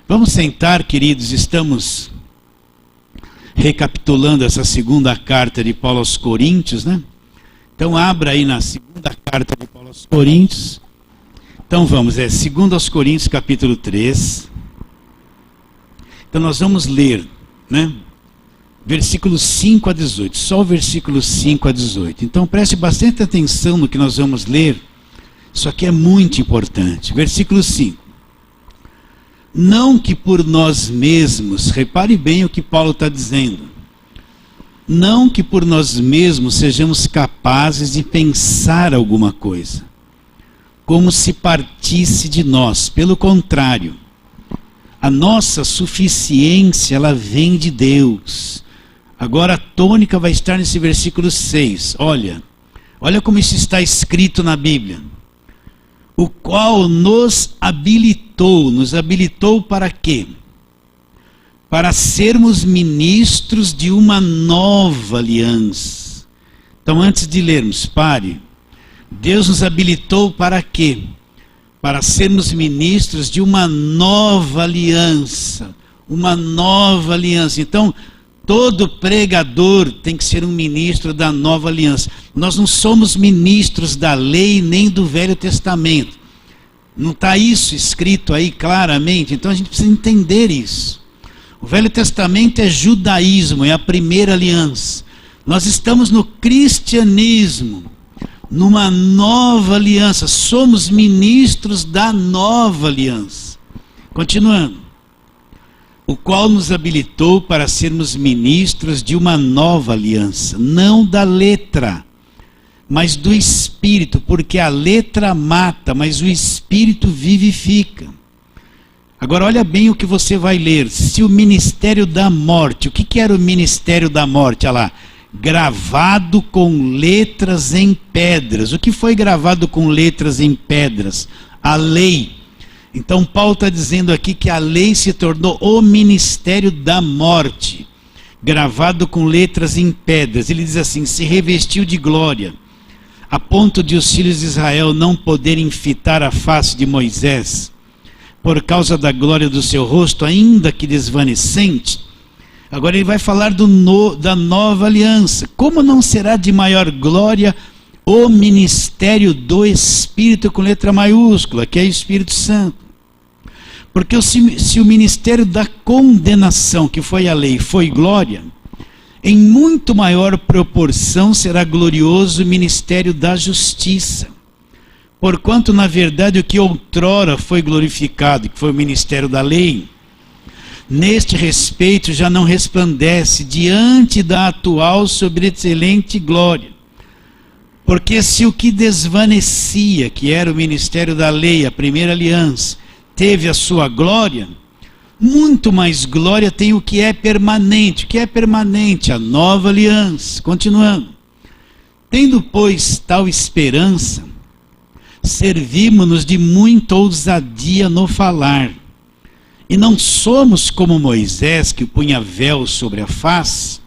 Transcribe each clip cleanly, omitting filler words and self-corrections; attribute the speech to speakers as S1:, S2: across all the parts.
S1: Vamos sentar, queridos, estamos recapitulando essa segunda carta de Paulo aos Coríntios, né? Então abra aí na segunda carta de Paulo aos Coríntios. Então vamos, 2 aos Coríntios capítulo 3. Então nós vamos ler, né? Versículos 5 a 18, só o versículo 5 a 18. Então preste bastante atenção no que nós vamos ler. Isso aqui é muito importante. Versículo 5. Não que por nós mesmos, repare bem o que Paulo está dizendo, não que por nós mesmos sejamos capazes de pensar alguma coisa, como se partisse de nós. Pelo contrário, a nossa suficiência, ela vem de Deus. Agora a tônica vai estar nesse versículo 6. Olha como isso está escrito na Bíblia. O qual nos habilitou para quê? Para sermos ministros de uma nova aliança. Então antes de lermos, pare. Deus nos habilitou para quê? Para sermos ministros de uma nova aliança. Uma nova aliança. Então, todo pregador tem que ser um ministro da nova aliança. Nós não somos ministros da lei nem do Velho Testamento. Não está isso escrito aí claramente? Então a gente precisa entender isso. O Velho Testamento é judaísmo, é a primeira aliança. Nós estamos no cristianismo, numa nova aliança. Somos ministros da nova aliança. Continuando. O qual nos habilitou para sermos ministros de uma nova aliança, não da letra, mas do Espírito, porque a letra mata, mas o Espírito vivifica. Agora olha bem o que você vai ler. Se o ministério da morte, o que era o ministério da morte? Olha lá, gravado com letras em pedras. O que foi gravado com letras em pedras? A lei. Então Paulo está dizendo aqui que a lei se tornou o ministério da morte, gravado com letras em pedras. Ele diz assim, se revestiu de glória, a ponto de os filhos de Israel não poderem fitar a face de Moisés, por causa da glória do seu rosto, ainda que desvanecente. Agora ele vai falar da nova aliança. Como não será de maior glória o ministério do Espírito com letra maiúscula, que é o Espírito Santo? Porque se o ministério da condenação, que foi a lei, foi glória, em muito maior proporção será glorioso o ministério da justiça. Porquanto, na verdade, o que outrora foi glorificado, que foi o ministério da lei, neste respeito já não resplandece diante da atual sobreexcelente glória. Porque se o que desvanecia, que era o ministério da lei, a primeira aliança, teve a sua glória, muito mais glória tem o que é permanente. O que é permanente? A nova aliança. Continuando. Tendo, pois, tal esperança, servimos-nos de muita ousadia no falar. E não somos como Moisés, que punha véu sobre a face,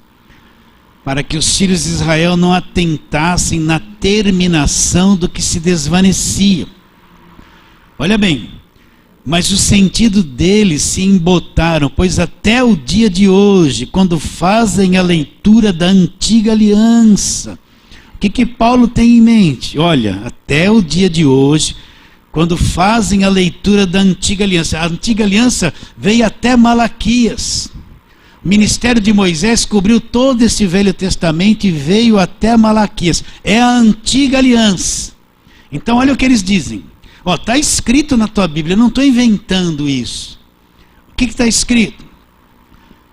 S1: para que os filhos de Israel não atentassem na terminação do que se desvanecia. Olha bem, mas o sentido deles se embotaram, pois até o dia de hoje, quando fazem a leitura da antiga aliança, o que Paulo tem em mente? Olha, até o dia de hoje, quando fazem a leitura da antiga aliança, a antiga aliança veio até Malaquias. O ministério de Moisés cobriu todo esse Velho Testamento e veio até Malaquias. É a antiga aliança. Então olha o que eles dizem. Está escrito na tua Bíblia, eu não estou inventando isso. O que está escrito?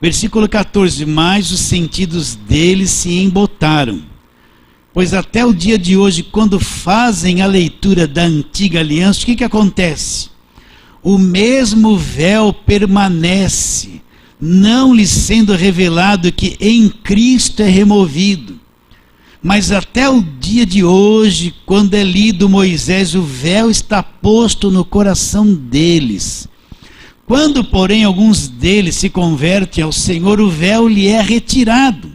S1: Versículo 14, mas os sentidos deles se embotaram. Pois até o dia de hoje, quando fazem a leitura da antiga aliança, o que acontece? O mesmo véu permanece, não lhes sendo revelado que em Cristo é removido. Mas até o dia de hoje, quando é lido Moisés, o véu está posto no coração deles. Quando, porém, alguns deles se convertem ao Senhor, o véu lhe é retirado.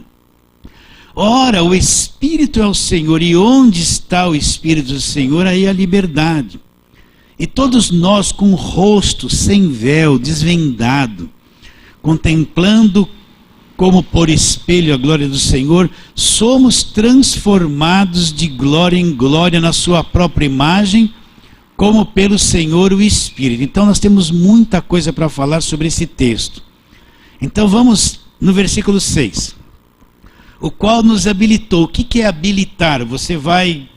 S1: Ora, o Espírito é o Senhor, e onde está o Espírito do Senhor, aí a liberdade. E todos nós, com o rosto sem véu, desvendado, contemplando como por espelho a glória do Senhor, somos transformados de glória em glória na sua própria imagem, como pelo Senhor o Espírito. Então nós temos muita coisa para falar sobre esse texto. Então vamos no versículo 6. O qual nos habilitou. O que é habilitar? Você vai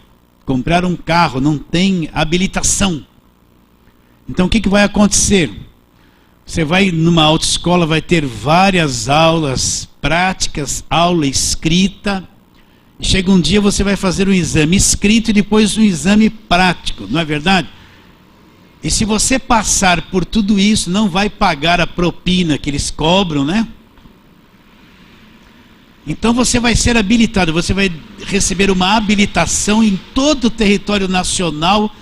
S1: comprar um carro, não tem habilitação. Então o que vai acontecer? Você vai numa autoescola, vai ter várias aulas práticas, aula escrita. E chega um dia você vai fazer um exame escrito e depois um exame prático, não é verdade? E se você passar por tudo isso, não vai pagar a propina que eles cobram, né? Então você vai ser habilitado, você vai receber uma habilitação em todo o território nacional.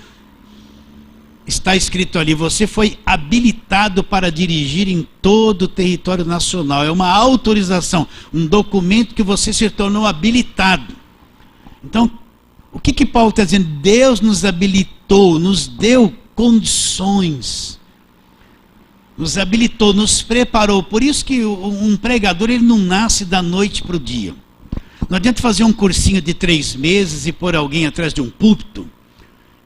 S1: Está escrito ali, você foi habilitado para dirigir em todo o território nacional. É uma autorização, um documento que você se tornou habilitado. Então, o que Paulo está dizendo? Deus nos habilitou, nos deu condições, nos habilitou, nos preparou. Por isso que um pregador, ele não nasce da noite para o dia. Não adianta fazer um cursinho de 3 meses e pôr alguém atrás de um púlpito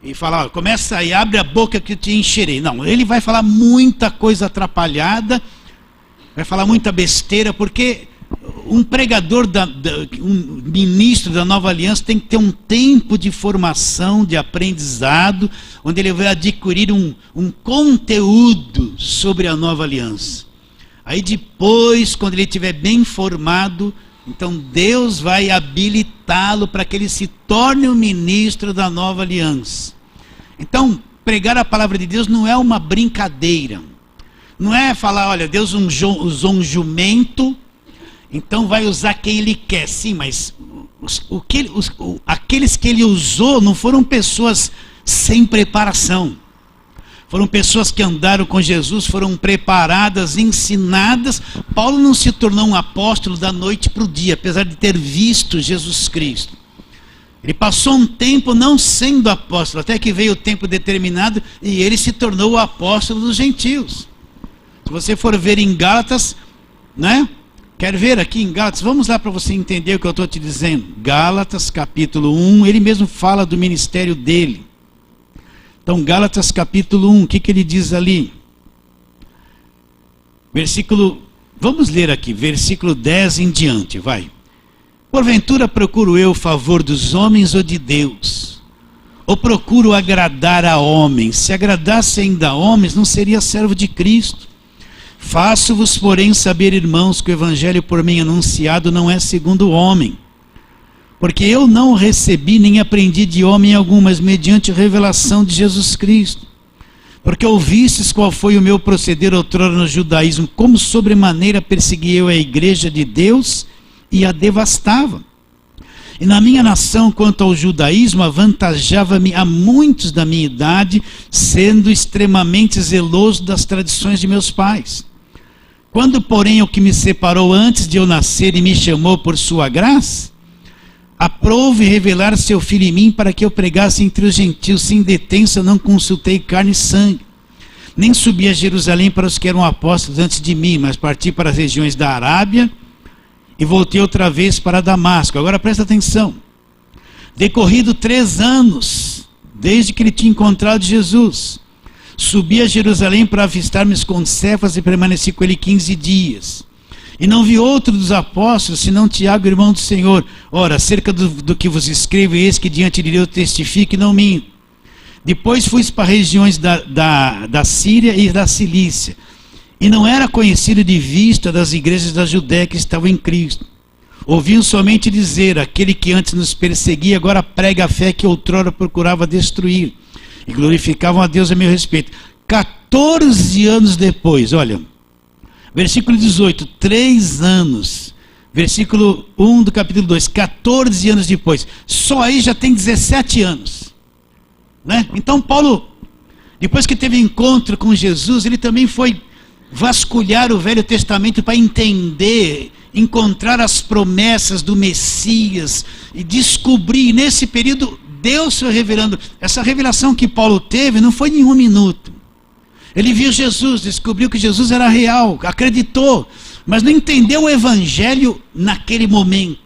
S1: e falar, começa aí, abre a boca que eu te encherei. Não, ele vai falar muita coisa atrapalhada, vai falar muita besteira, porque um pregador, um ministro da Nova Aliança tem que ter um tempo de formação, de aprendizado, onde ele vai adquirir um conteúdo sobre a Nova Aliança. Aí depois, quando ele estiver bem formado, então Deus vai habilitá-lo para que ele se torne um ministro da Nova Aliança. Então, pregar a palavra de Deus não é uma brincadeira. Não é falar, olha, Deus usou um jumento, então vai usar quem ele quer. Sim, mas aqueles que ele usou não foram pessoas sem preparação. Foram pessoas que andaram com Jesus, foram preparadas, ensinadas. Paulo não se tornou um apóstolo da noite para o dia, apesar de ter visto Jesus Cristo. Ele passou um tempo não sendo apóstolo, até que veio o tempo determinado e ele se tornou o apóstolo dos gentios. Se você for ver em Gálatas, né? Quer ver aqui em Gálatas? Vamos lá para você entender o que eu estou te dizendo. Gálatas capítulo 1, ele mesmo fala do ministério dele. Então, Gálatas capítulo 1, o que ele diz ali? Vamos ler aqui, versículo 10 em diante, vai. Porventura procuro eu o favor dos homens ou de Deus? Ou procuro agradar a homens? Se agradasse ainda a homens, não seria servo de Cristo. Faço-vos, porém, saber, irmãos, que o evangelho por mim anunciado não é segundo o homem. Porque eu não recebi nem aprendi de homem algum, mas mediante a revelação de Jesus Cristo. Porque ouvistes qual foi o meu proceder outrora no judaísmo, como sobremaneira persegui eu a igreja de Deus e a devastava. E na minha nação, quanto ao judaísmo, avantajava-me a muitos da minha idade, sendo extremamente zeloso das tradições de meus pais. Quando, porém, o que me separou antes de eu nascer e me chamou por sua graça, aprove revelar seu filho em mim para que eu pregasse entre os gentios sem detença, não consultei carne e sangue. Nem subi a Jerusalém para os que eram apóstolos antes de mim, mas parti para as regiões da Arábia e voltei outra vez para Damasco. Agora presta atenção. Decorrido 3 anos, desde que ele tinha encontrado Jesus, subi a Jerusalém para avistar-me com Cefas e permaneci com ele 15 dias. E não vi outro dos apóstolos, senão Tiago, irmão do Senhor. Ora, acerca do que vos escrevo, eis que diante de Deus testifico e não minto. Depois fui para regiões da Síria e da Cilícia. E não era conhecido de vista das igrejas da Judéia que estavam em Cristo. Ouviam somente dizer, aquele que antes nos perseguia, agora prega a fé que outrora procurava destruir. E glorificavam a Deus a meu respeito. 14 anos depois, olha... Versículo 18, 3 anos. Versículo 1 do capítulo 2, 14 anos depois. Só aí já tem 17 anos. Né? Então Paulo, depois que teve encontro com Jesus, ele também foi vasculhar o Velho Testamento para entender, encontrar as promessas do Messias e descobrir. Nesse período, Deus foi revelando. Essa revelação que Paulo teve não foi em um minuto. Ele viu Jesus, descobriu que Jesus era real, acreditou, mas não entendeu o evangelho naquele momento.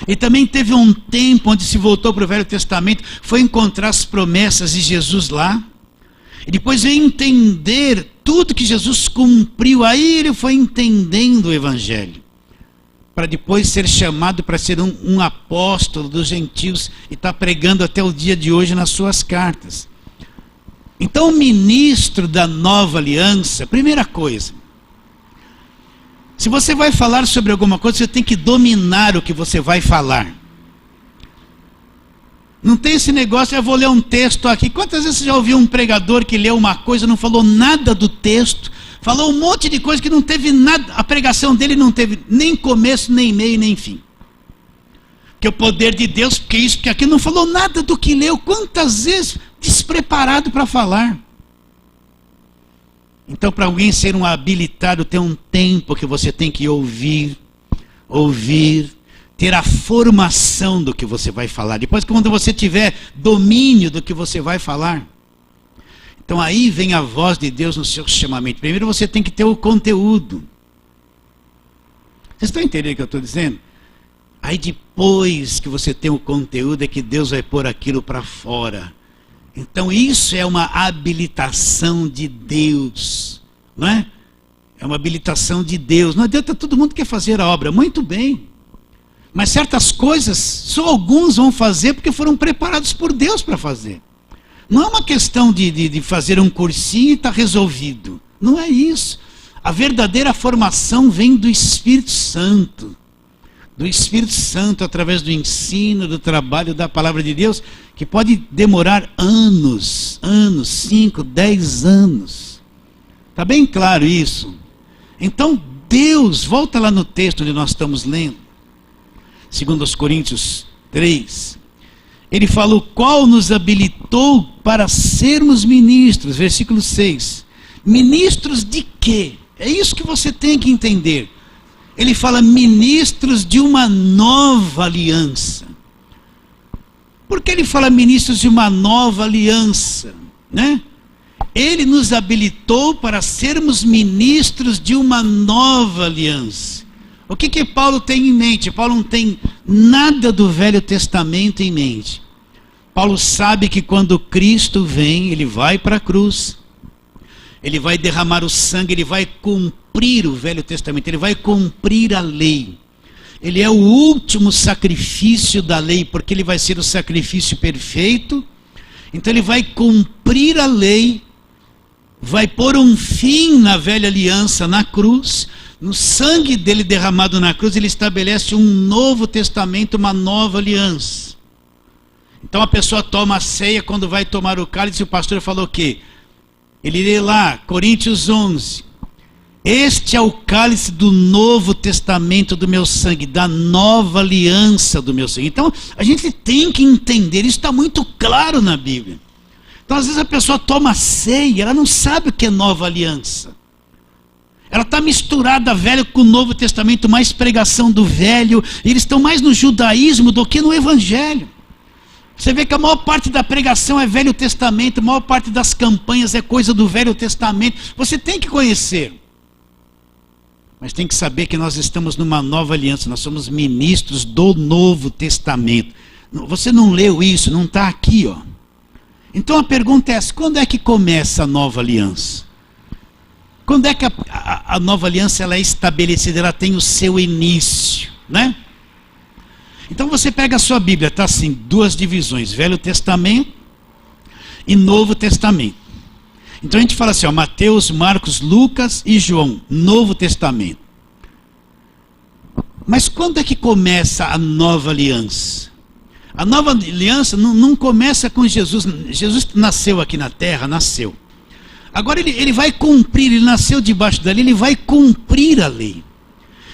S1: E também teve um tempo onde se voltou para o Velho Testamento, foi encontrar as promessas de Jesus lá, e depois veio entender tudo que Jesus cumpriu. Aí ele foi entendendo o evangelho, para depois ser chamado para ser um apóstolo dos gentios, e está pregando até o dia de hoje nas suas cartas. Então, o ministro da nova aliança, primeira coisa, se você vai falar sobre alguma coisa, você tem que dominar o que você vai falar. Não tem esse negócio, eu vou ler um texto aqui. Quantas vezes você já ouviu um pregador que leu uma coisa, não falou nada do texto, falou um monte de coisa que não teve nada, a pregação dele não teve nem começo, nem meio, nem fim. Que o poder de Deus, porque isso, porque aquilo, não falou nada do que leu. Quantas vezes despreparado para falar. Então, para alguém ser um habilitado, tem um tempo que você tem que ouvir, ter a formação do que você vai falar. Depois, quando você tiver domínio do que você vai falar, então aí vem a voz de Deus no seu chamamento. Primeiro você tem que ter o conteúdo. Vocês estão entendendo o que eu estou dizendo? Aí depois que você tem o conteúdo é que Deus vai pôr aquilo para fora. Então isso é uma habilitação de Deus, não é? É uma habilitação de Deus. Não adianta, todo mundo quer fazer a obra, muito bem. Mas certas coisas, só alguns vão fazer porque foram preparados por Deus para fazer. Não é uma questão de fazer um cursinho e está resolvido. Não é isso. A verdadeira formação vem do Espírito Santo. Do Espírito Santo, através do ensino, do trabalho da palavra de Deus, que pode demorar anos, 5, 10 anos. Está bem claro isso? Então Deus, volta lá no texto onde nós estamos lendo, 2 Coríntios 3, ele fala: o qual nos habilitou para sermos ministros, versículo 6. Ministros de quê? É isso que você tem que entender. Ele fala ministros de uma nova aliança. Por que ele fala ministros de uma nova aliança? Né? Ele nos habilitou para sermos ministros de uma nova aliança. O que Paulo tem em mente? Paulo não tem nada do Velho Testamento em mente. Paulo sabe que quando Cristo vem, ele vai para a cruz, ele vai derramar o sangue, ele vai cumprir o Velho Testamento, ele vai cumprir a lei. Ele é o último sacrifício da lei, porque ele vai ser o sacrifício perfeito. Então ele vai cumprir a lei, vai pôr um fim na velha aliança na cruz. No sangue dele derramado na cruz, ele estabelece um novo testamento, uma nova aliança. Então a pessoa toma a ceia, quando vai tomar o cálice, o pastor falou o quê? Ele lê lá, Coríntios 11. Este é o cálice do novo testamento do meu sangue, da nova aliança do meu sangue. Então a gente tem que entender, isso está muito claro na Bíblia. Então às vezes a pessoa toma a ceia, ela não sabe o que é nova aliança. Ela está misturada velho com o Novo Testamento, mais pregação do velho. Eles estão mais no judaísmo do que no evangelho. Você vê que a maior parte da pregação é Velho Testamento, a maior parte das campanhas é coisa do Velho Testamento. Você tem que conhecer. Mas tem que saber que nós estamos numa nova aliança, nós somos ministros do Novo Testamento. Você não leu isso, não está aqui, ó. Então a pergunta é essa: quando é que começa a nova aliança? Quando é que a nova aliança ela é estabelecida, ela tem o seu início, né? Então você pega a sua Bíblia, está assim, duas divisões, Velho Testamento e Novo Testamento. Então a gente fala assim, ó, Mateus, Marcos, Lucas e João, Novo Testamento. Mas quando é que começa a nova aliança? A nova aliança não começa com Jesus. Jesus nasceu aqui na terra, nasceu. Agora ele vai cumprir, ele nasceu debaixo da lei, ele vai cumprir a lei.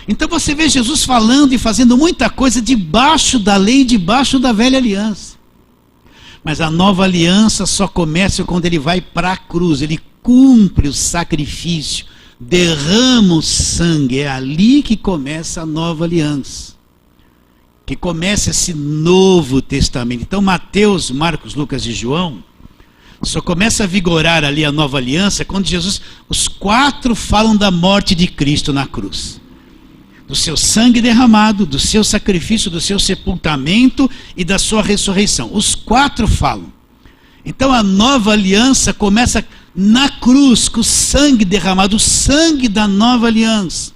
S1: Então você vê Jesus falando e fazendo muita coisa debaixo da lei, debaixo da velha aliança. Mas a nova aliança só começa quando ele vai para a cruz, ele cumpre o sacrifício, derrama o sangue, é ali que começa a nova aliança. que começa esse Novo Testamento. Então Mateus, Marcos, Lucas e João só começa a vigorar ali a nova aliança quando Jesus, os 4 falam da morte de Cristo na cruz, do seu sangue derramado, do seu sacrifício, do seu sepultamento e da sua ressurreição. Os 4 falam. Então a nova aliança começa na cruz, com o sangue derramado, o sangue da nova aliança.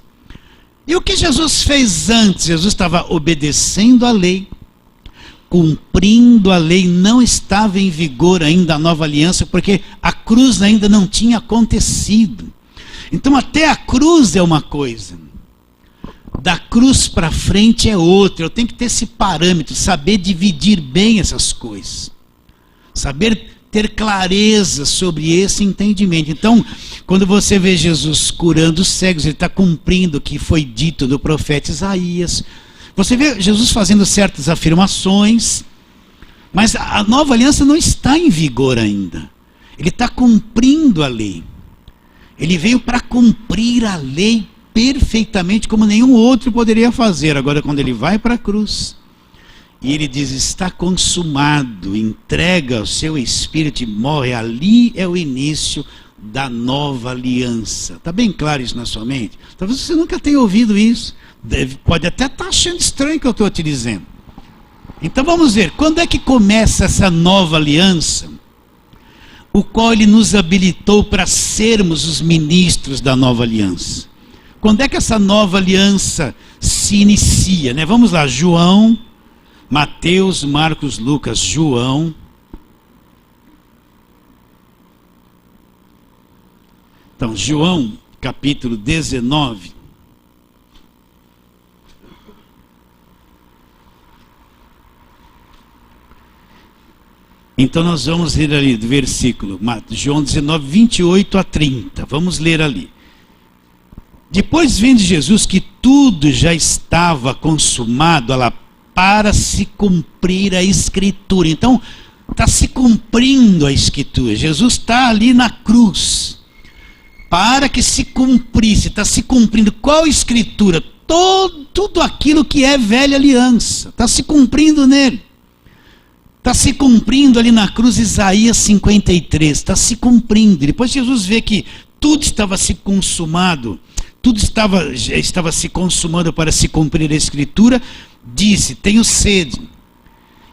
S1: E o que Jesus fez antes? Jesus estava obedecendo a lei, cumprindo a lei, não estava em vigor ainda a nova aliança, porque a cruz ainda não tinha acontecido. Então até a cruz é uma coisa, da cruz para frente é outra. Eu tenho que ter esse parâmetro, saber dividir bem essas coisas, saber ter clareza sobre esse entendimento. Então, quando você vê Jesus curando os cegos, ele está cumprindo o que foi dito do profeta Isaías. Você vê Jesus fazendo certas afirmações, mas a nova aliança não está em vigor ainda. Ele está cumprindo a lei. Ele veio para cumprir a lei perfeitamente, como nenhum outro poderia fazer. Agora, quando ele vai para a cruz, e ele diz, está consumado, entrega o seu espírito e morre, ali é o início da nova aliança. Está bem claro isso na sua mente? Talvez você nunca tenha ouvido isso. Pode até estar achando estranho o que eu estou te dizendo. Então vamos ver, quando é que começa essa nova aliança, o qual ele nos habilitou para sermos os ministros da nova aliança? Quando é que essa nova aliança se inicia, né? Vamos lá, João, Mateus, Marcos, Lucas, João. Então, João, capítulo 19. Então nós vamos ler ali do versículo, João 19, 28 a 30. Vamos ler ali. Depois vendo Jesus que tudo já estava consumado, para se cumprir a Escritura. Então, está se cumprindo a Escritura. Jesus está ali na cruz, para que se cumprisse, está se cumprindo. Qual Escritura? Tudo aquilo que é velha aliança, está se cumprindo nele. Está se cumprindo ali na cruz, Isaías 53, está se cumprindo. Depois Jesus vê que tudo estava se consumado, tudo estava se consumando para se cumprir a Escritura, disse, tenho sede.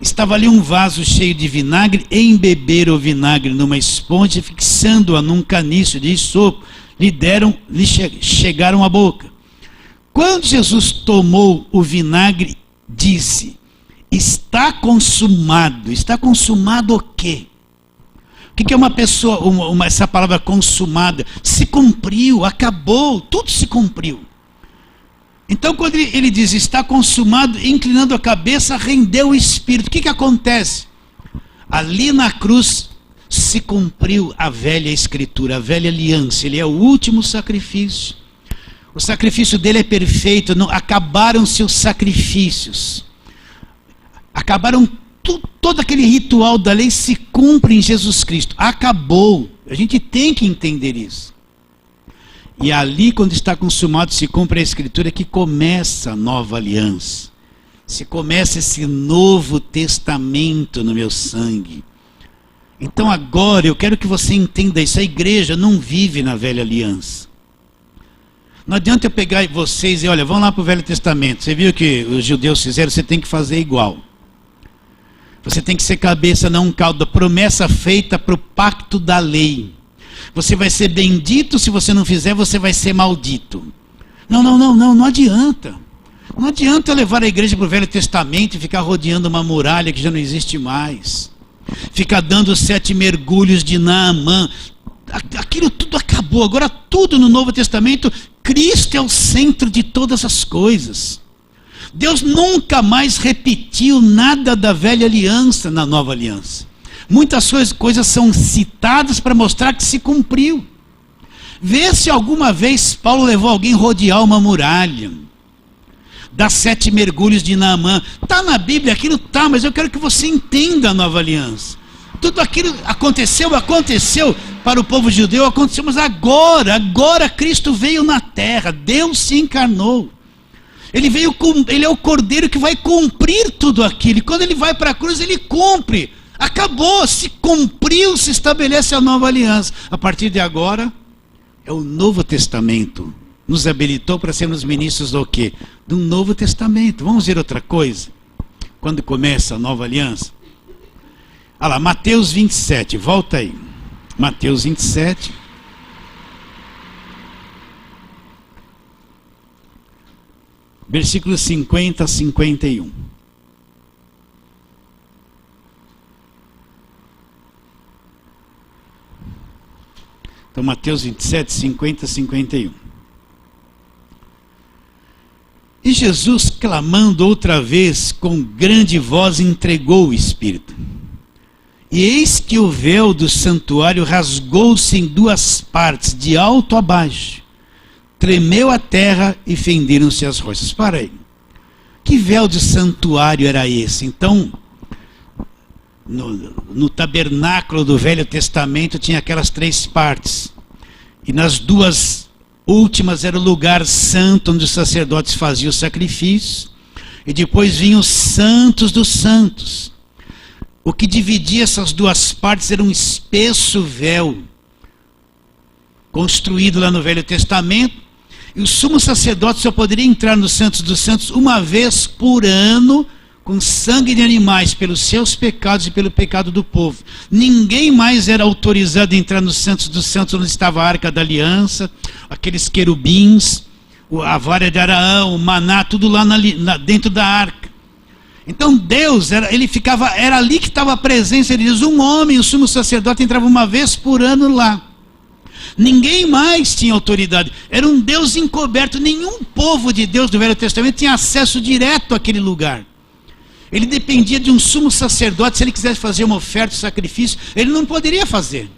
S1: Estava ali um vaso cheio de vinagre, e embeberam o vinagre numa esponja, fixando-a num caniço de isopo, lhe chegaram à boca. Quando Jesus tomou o vinagre, disse, está consumado. Está consumado o quê? O que é uma pessoa, essa palavra consumada? Se cumpriu, acabou, tudo se cumpriu. Então quando ele diz, está consumado, inclinando a cabeça, rendeu o espírito. O que acontece? Ali na cruz se cumpriu a velha Escritura, a velha aliança. Ele é o último sacrifício. O sacrifício dele é perfeito, acabaram-se os sacrifícios. Acabaram, todo aquele ritual da lei se cumpre em Jesus Cristo. Acabou. A gente tem que entender isso. E ali, quando está consumado, se cumpre a Escritura, que começa a nova aliança. Se começa esse novo testamento no meu sangue. Então agora eu quero que você entenda isso. A igreja não vive na velha aliança. Não adianta eu pegar vocês e olha, vão lá para o Velho Testamento. Você viu o que os judeus fizeram? Você tem que fazer igual. Você tem que ser cabeça, não cauda. Promessa feita para o pacto da lei. Você vai ser bendito, se você não fizer, você vai ser maldito. Não adianta. Não adianta eu levar a igreja para o Velho Testamento e ficar rodeando uma muralha que já não existe mais. Ficar dando os 7 mergulhos de Naamã. Aquilo tudo acabou. Agora tudo no Novo Testamento, Cristo é o centro de todas as coisas. Deus nunca mais repetiu nada da velha aliança na nova aliança. Muitas coisas são citadas para mostrar que se cumpriu. Vê se alguma vez Paulo levou alguém rodear uma muralha, dar 7 mergulhos de Naamã. Está na Bíblia, aquilo está, mas eu quero que você entenda a nova aliança. Tudo aquilo aconteceu para o povo judeu, aconteceu, mas agora Cristo veio na terra, Deus se encarnou. Ele é o Cordeiro que vai cumprir tudo aquilo. E quando ele vai para a cruz, ele cumpre. Acabou, se cumpriu, se estabelece a nova aliança. A partir de agora, é o Novo Testamento. Nos habilitou para sermos ministros do quê? Do Novo Testamento. Vamos ver outra coisa? Quando começa a nova aliança? Olha lá, Mateus 27, volta aí. Mateus 27. Versículos 50 a 51. Então, Mateus 27, 50 a 51. E Jesus, clamando outra vez, com grande voz, entregou o Espírito. E eis que o véu do santuário rasgou-se em duas partes, de alto a baixo. Tremeu a terra e fenderam-se as rochas. Para aí. Que véu de santuário era esse? Então, no tabernáculo do Velho Testamento tinha aquelas três partes. E nas duas últimas era o lugar santo, onde os sacerdotes faziam os sacrifícios. E depois vinham os santos dos santos. O que dividia essas duas partes era um espesso véu, construído lá no Velho Testamento. E o sumo sacerdote só poderia entrar no Santos dos Santos uma vez por ano, com sangue de animais, pelos seus pecados e pelo pecado do povo. Ninguém mais era autorizado a entrar no Santos dos Santos, onde estava a Arca da Aliança, aqueles querubins, a vara de Araão, o maná, tudo lá dentro da arca. Então Deus, era ali que estava a presença de Deus. Um homem, o sumo sacerdote, entrava uma vez por ano lá. Ninguém mais tinha autoridade. Era um Deus encoberto. Nenhum povo de Deus do Velho Testamento tinha acesso direto àquele lugar. Ele dependia de um sumo sacerdote. Se ele quisesse fazer uma oferta, um sacrifício, ele não poderia fazer.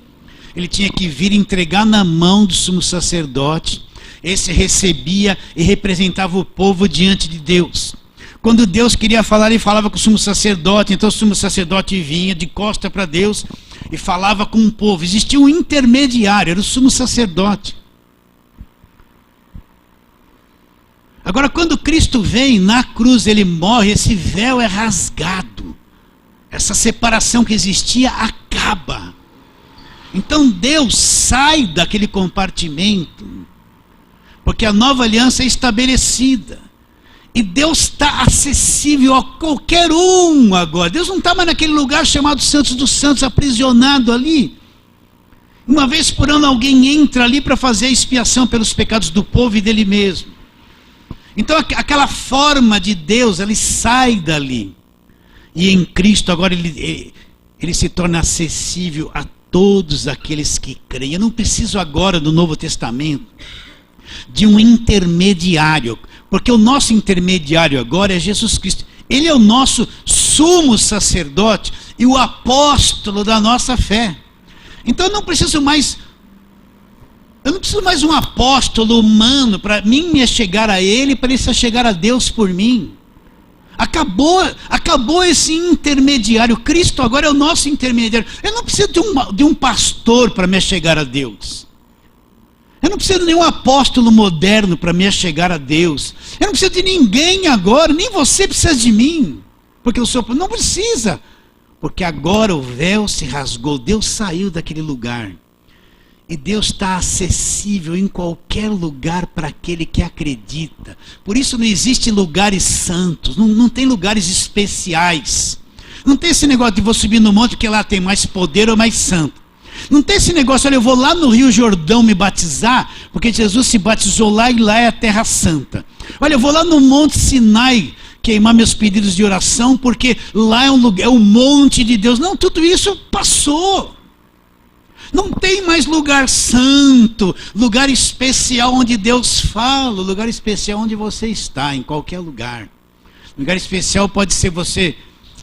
S1: Ele tinha que vir entregar na mão do sumo sacerdote. Esse recebia e representava o povo diante de Deus. Quando Deus queria falar, ele falava com o sumo sacerdote. Então o sumo sacerdote vinha de costa para Deus e falava com o povo. Existia um intermediário, era o sumo sacerdote. Agora, quando Cristo vem na cruz, ele morre, esse véu é rasgado. Essa separação que existia acaba. Então Deus sai daquele compartimento, porque a nova aliança é estabelecida. E Deus está acessível a qualquer um agora. Deus não está mais naquele lugar chamado Santos dos Santos, aprisionado ali. Uma vez por ano alguém entra ali para fazer a expiação pelos pecados do povo e dele mesmo. Então aquela forma de Deus, ele sai dali. E em Cristo agora ele se torna acessível a todos aqueles que creem. Eu não preciso agora do Novo Testamento de um intermediário, porque o nosso intermediário agora é Jesus Cristo. Ele é o nosso sumo sacerdote e o apóstolo da nossa fé. Então eu não preciso mais um apóstolo humano para mim me chegar a ele, para ele se chegar a Deus por mim. Acabou esse intermediário. Cristo agora é o nosso intermediário. Eu não preciso de um pastor para me chegar a Deus. Eu não preciso de nenhum apóstolo moderno para me chegar a Deus. Eu não preciso de ninguém agora, nem você precisa de mim. Porque eu sou... Não precisa. Porque agora o véu se rasgou, Deus saiu daquele lugar. E Deus está acessível em qualquer lugar para aquele que acredita. Por isso não existe lugares santos, não tem lugares especiais. Não tem esse negócio de vou subir no monte porque lá tem mais poder ou mais santo. Não tem esse negócio, olha, eu vou lá no Rio Jordão me batizar, porque Jesus se batizou lá e lá é a Terra Santa. Olha, eu vou lá no Monte Sinai queimar meus pedidos de oração, porque lá é um lugar, é o monte de Deus. Não, tudo isso passou. Não tem mais lugar santo, lugar especial onde Deus fala, lugar especial onde você está, em qualquer lugar. Lugar especial pode ser você,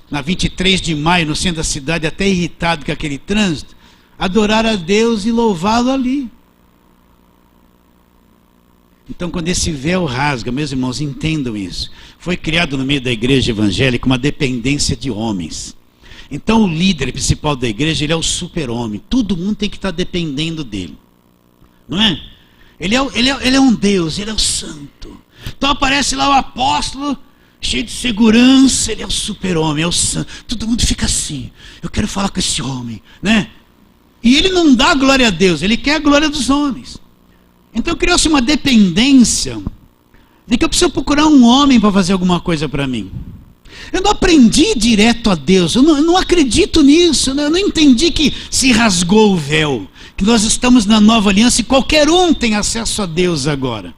S1: na 23 de maio, no centro da cidade, até irritado com aquele trânsito, adorar a Deus e louvá-lo ali. Então, quando esse véu rasga, meus irmãos, entendam isso. Foi criado no meio da igreja evangélica uma dependência de homens. Então, o líder principal da igreja, ele é o super-homem. Todo mundo tem que estar dependendo dele. Não é? Ele é um Deus, ele é o santo. Então aparece lá o apóstolo, cheio de segurança, ele é o super-homem, é o santo. Todo mundo fica assim, eu quero falar com esse homem, né? E ele não dá glória a Deus, ele quer a glória dos homens. Então criou-se uma dependência de que eu preciso procurar um homem para fazer alguma coisa para mim. Eu não aprendi direto a Deus, eu não acredito nisso, eu não entendi que se rasgou o véu, que nós estamos na nova aliança e qualquer um tem acesso a Deus agora.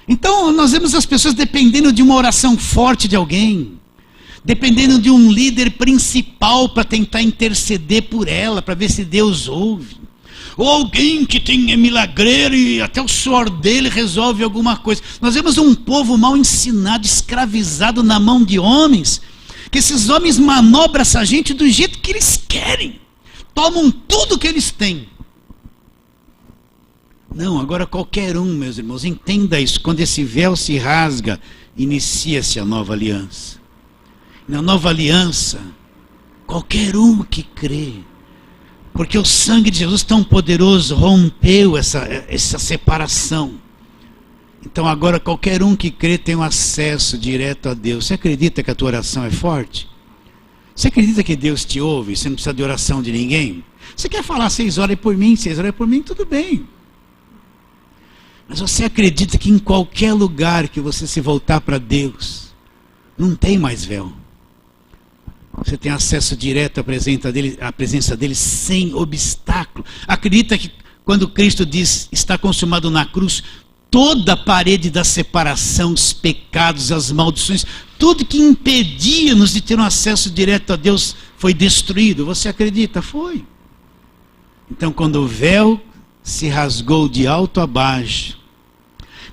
S1: Então nós vemos as pessoas dependendo de uma oração forte de alguém, dependendo de um líder principal para tentar interceder por ela, para ver se Deus ouve. Ou alguém que é milagreiro e até o suor dele resolve alguma coisa. Nós vemos um povo mal ensinado, escravizado na mão de homens, que esses homens manobram essa gente do jeito que eles querem, tomam tudo que eles têm. Não, agora qualquer um, meus irmãos, entenda isso, quando esse véu se rasga, inicia-se a nova aliança. Na nova aliança, qualquer um que crê, porque o sangue de Jesus tão poderoso rompeu essa separação. Então agora qualquer um que crê tem um acesso direto a Deus. Você acredita que a tua oração é forte? Você acredita que Deus te ouve? Você não precisa de oração de ninguém? Você quer falar 6 horas por mim, 6 horas por mim, tudo bem. Mas você acredita que em qualquer lugar que você se voltar para Deus, não tem mais véu? Você tem acesso direto à presença dele sem obstáculo. Acredita que quando Cristo diz, está consumado na cruz, toda a parede da separação, os pecados, as maldições, tudo que impedia-nos de ter um acesso direto a Deus foi destruído. Você acredita? Foi. Então quando o véu se rasgou de alto a baixo,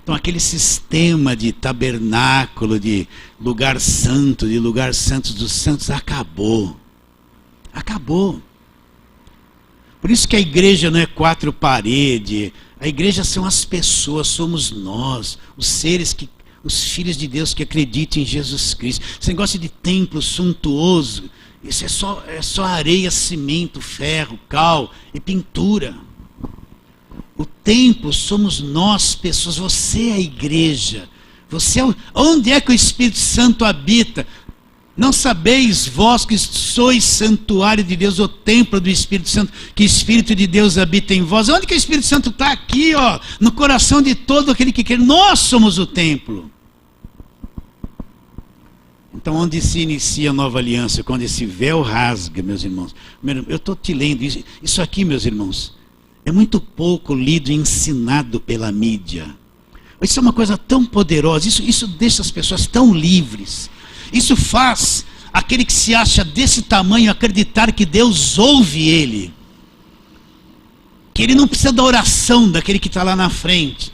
S1: então aquele sistema de tabernáculo, de lugar santo, de lugar santo dos santos, acabou. Acabou. Por isso que a igreja não é 4 paredes, a igreja são as pessoas, somos nós, os filhos de Deus que acreditam em Jesus Cristo. Esse negócio de templo suntuoso, isso é só areia, cimento, ferro, cal e pintura. O templo somos nós, pessoas. Você é a igreja. Onde é que o Espírito Santo habita? Não sabeis vós que sois santuário de Deus, o templo do Espírito Santo, que o Espírito de Deus habita em vós. Onde que o Espírito Santo está? Aqui, ó, no coração de todo aquele que quer. Nós somos o templo. Então onde se inicia a nova aliança? Quando esse véu rasga, meus irmãos. Eu estou te lendo isso aqui, meus irmãos, é muito pouco lido e ensinado pela mídia. Isso é uma coisa tão poderosa, isso deixa as pessoas tão livres. Isso faz aquele que se acha desse tamanho acreditar que Deus ouve ele. Que ele não precisa da oração daquele que está lá na frente.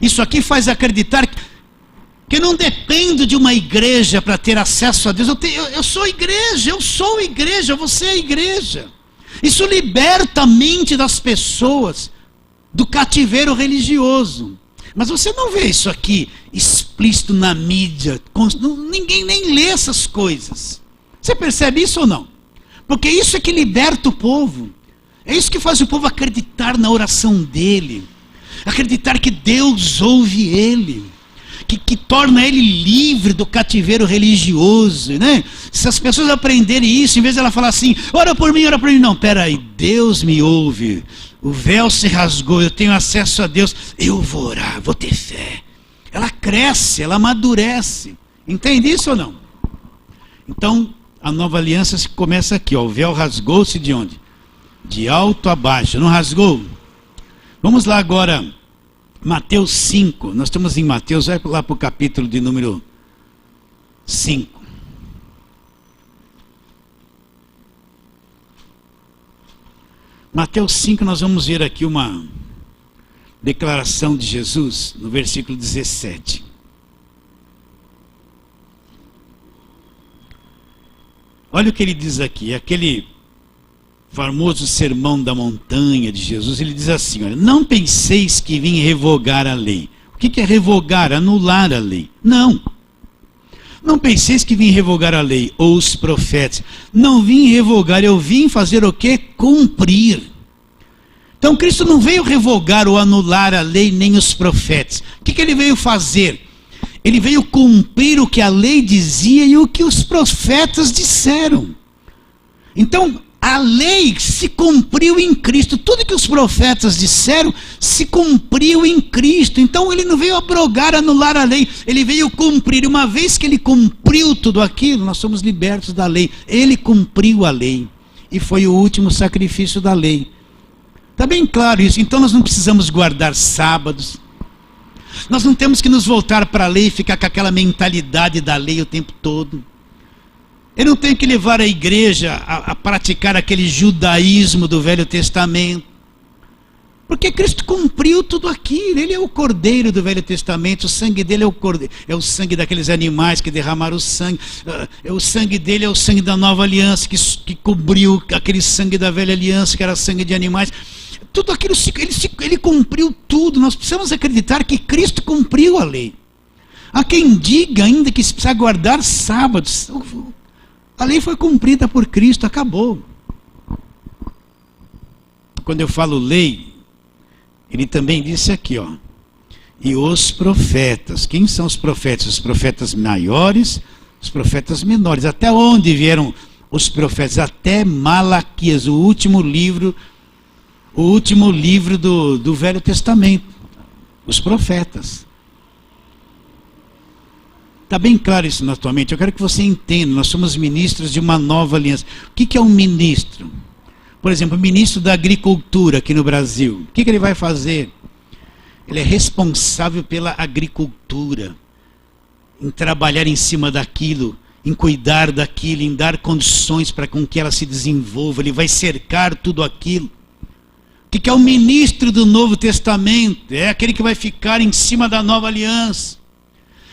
S1: Isso aqui faz acreditar que eu não dependo de uma igreja para ter acesso a Deus. Eu sou igreja, você é a igreja. Isso liberta a mente das pessoas do cativeiro religioso. Mas você não vê isso aqui explícito na mídia. Ninguém nem lê essas coisas. Você percebe isso ou não? Porque isso é que liberta o povo. É isso que faz o povo acreditar na oração dele. Acreditar que Deus ouve ele. Que torna ele livre do cativeiro religioso, né? Se as pessoas aprenderem isso, em vez de ela falar assim, ora por mim, não, peraí, Deus me ouve, o véu se rasgou, eu tenho acesso a Deus, eu vou orar, vou ter fé. Ela cresce, ela amadurece. Entende isso ou não? Então, a nova aliança começa aqui, ó, o véu rasgou-se de onde? De alto a baixo, não rasgou? Vamos lá agora, Mateus 5, nós estamos em Mateus, vai lá para o capítulo de número 5. Mateus 5, nós vamos ver aqui uma declaração de Jesus, no versículo 17. Olha o que ele diz aqui, aquele famoso sermão da montanha de Jesus, ele diz assim, olha, não penseis que vim revogar a lei. O que é revogar? Anular a lei. Não penseis que vim revogar a lei, ou os profetas. Não vim revogar, eu vim fazer o quê? Cumprir. Então Cristo não veio revogar ou anular a lei, nem os profetas. O que ele veio fazer? Ele veio cumprir o que a lei dizia e o que os profetas disseram. Então, a lei se cumpriu em Cristo. Tudo que os profetas disseram se cumpriu em Cristo. Então, ele não veio abrogar, anular a lei. Ele veio cumprir. Uma vez que ele cumpriu tudo aquilo, nós somos libertos da lei. Ele cumpriu a lei. E foi o último sacrifício da lei. Está bem claro isso. Então, nós não precisamos guardar sábados. Nós não temos que nos voltar para a lei e ficar com aquela mentalidade da lei o tempo todo. Eu não tenho que levar a igreja a praticar aquele judaísmo do Velho Testamento. Porque Cristo cumpriu tudo aquilo. Ele é o Cordeiro do Velho Testamento. O sangue dele é o sangue daqueles animais que derramaram o sangue. O sangue dele é o sangue da nova aliança que cobriu aquele sangue da velha aliança, que era sangue de animais. Tudo aquilo, ele cumpriu tudo. Nós precisamos acreditar que Cristo cumpriu a lei. Há quem diga ainda que se precisa guardar sábados. A lei foi cumprida por Cristo, acabou. Quando eu falo lei, ele também disse aqui, ó. E os profetas. Quem são os profetas? Os profetas maiores, os profetas menores. Até onde vieram os profetas? Até Malaquias, o último livro do Velho Testamento. Os profetas. Está bem claro isso na tua mente. Eu quero que você entenda. Nós somos ministros de uma nova aliança. O que é um ministro? Por exemplo, o ministro da Agricultura aqui no Brasil. O que ele vai fazer? Ele é responsável pela agricultura, em trabalhar em cima daquilo, em cuidar daquilo, em dar condições para com que ela se desenvolva. Ele vai cercar tudo aquilo. O que é o ministro do Novo Testamento? É aquele que vai ficar em cima da nova aliança.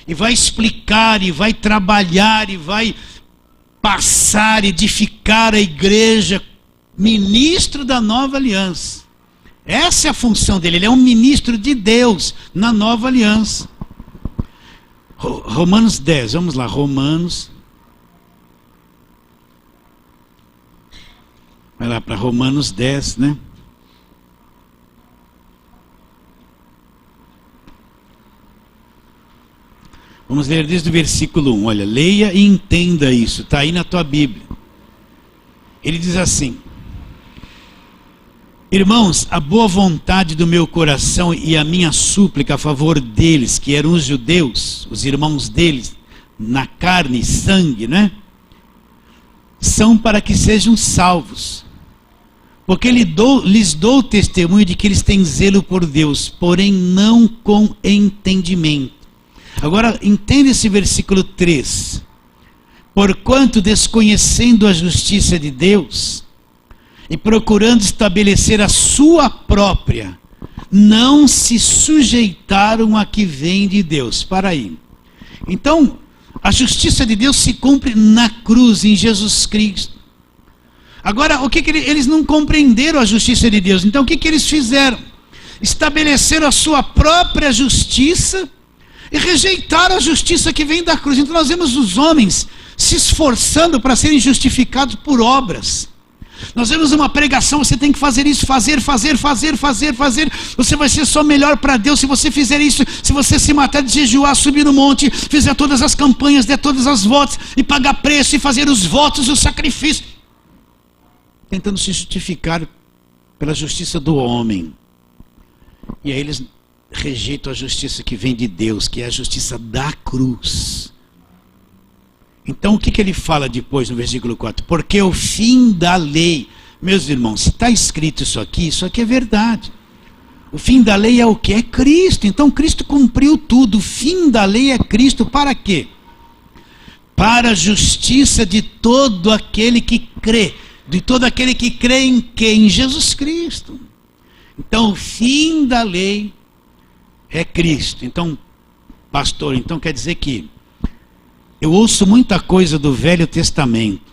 S1: E vai explicar, e vai trabalhar, e vai passar, edificar a igreja. Ministro da nova aliança. Essa é a função dele. Ele é um ministro de Deus na nova aliança. Romanos 10, vamos lá, Romanos. Vai lá para Romanos 10, né? Vamos ler desde o versículo 1. Olha, leia e entenda isso. Está aí na tua Bíblia. Ele diz assim: irmãos, a boa vontade do meu coração e a minha súplica a favor deles, que eram os judeus, os irmãos deles, na carne e sangue, né? São para que sejam salvos. Porque lhes dou testemunho de que eles têm zelo por Deus, porém não com entendimento. Agora, entenda esse versículo 3. Porquanto, desconhecendo a justiça de Deus e procurando estabelecer a sua própria, não se sujeitaram a que vem de Deus. Para aí. Então, a justiça de Deus se cumpre na cruz, em Jesus Cristo. Agora, o que eles não compreenderam a justiça de Deus? Então, o que eles fizeram? Estabeleceram a sua própria justiça e rejeitaram a justiça que vem da cruz. Então nós vemos os homens se esforçando para serem justificados por obras. Nós vemos uma pregação, você tem que fazer isso, fazer. Você vai ser só melhor para Deus se você fizer isso. Se você se matar de jejuar, subir no monte, fizer todas as campanhas, der todas as votos, e pagar preço, e fazer os votos, os sacrifícios. Tentando se justificar pela justiça do homem. E aí eles rejeitam a justiça que vem de Deus, que é a justiça da cruz. Então o que ele fala depois no versículo 4? Porque o fim da lei, meus irmãos, se está escrito isso aqui é verdade. O fim da lei é o que? É Cristo. Então Cristo cumpriu tudo. O fim da lei é Cristo. Para quê? Para a justiça de todo aquele que crê. De todo aquele que crê em quem? Em Jesus Cristo. Então o fim da lei é Cristo. Então, pastor, então quer dizer que eu ouço muita coisa do Velho Testamento,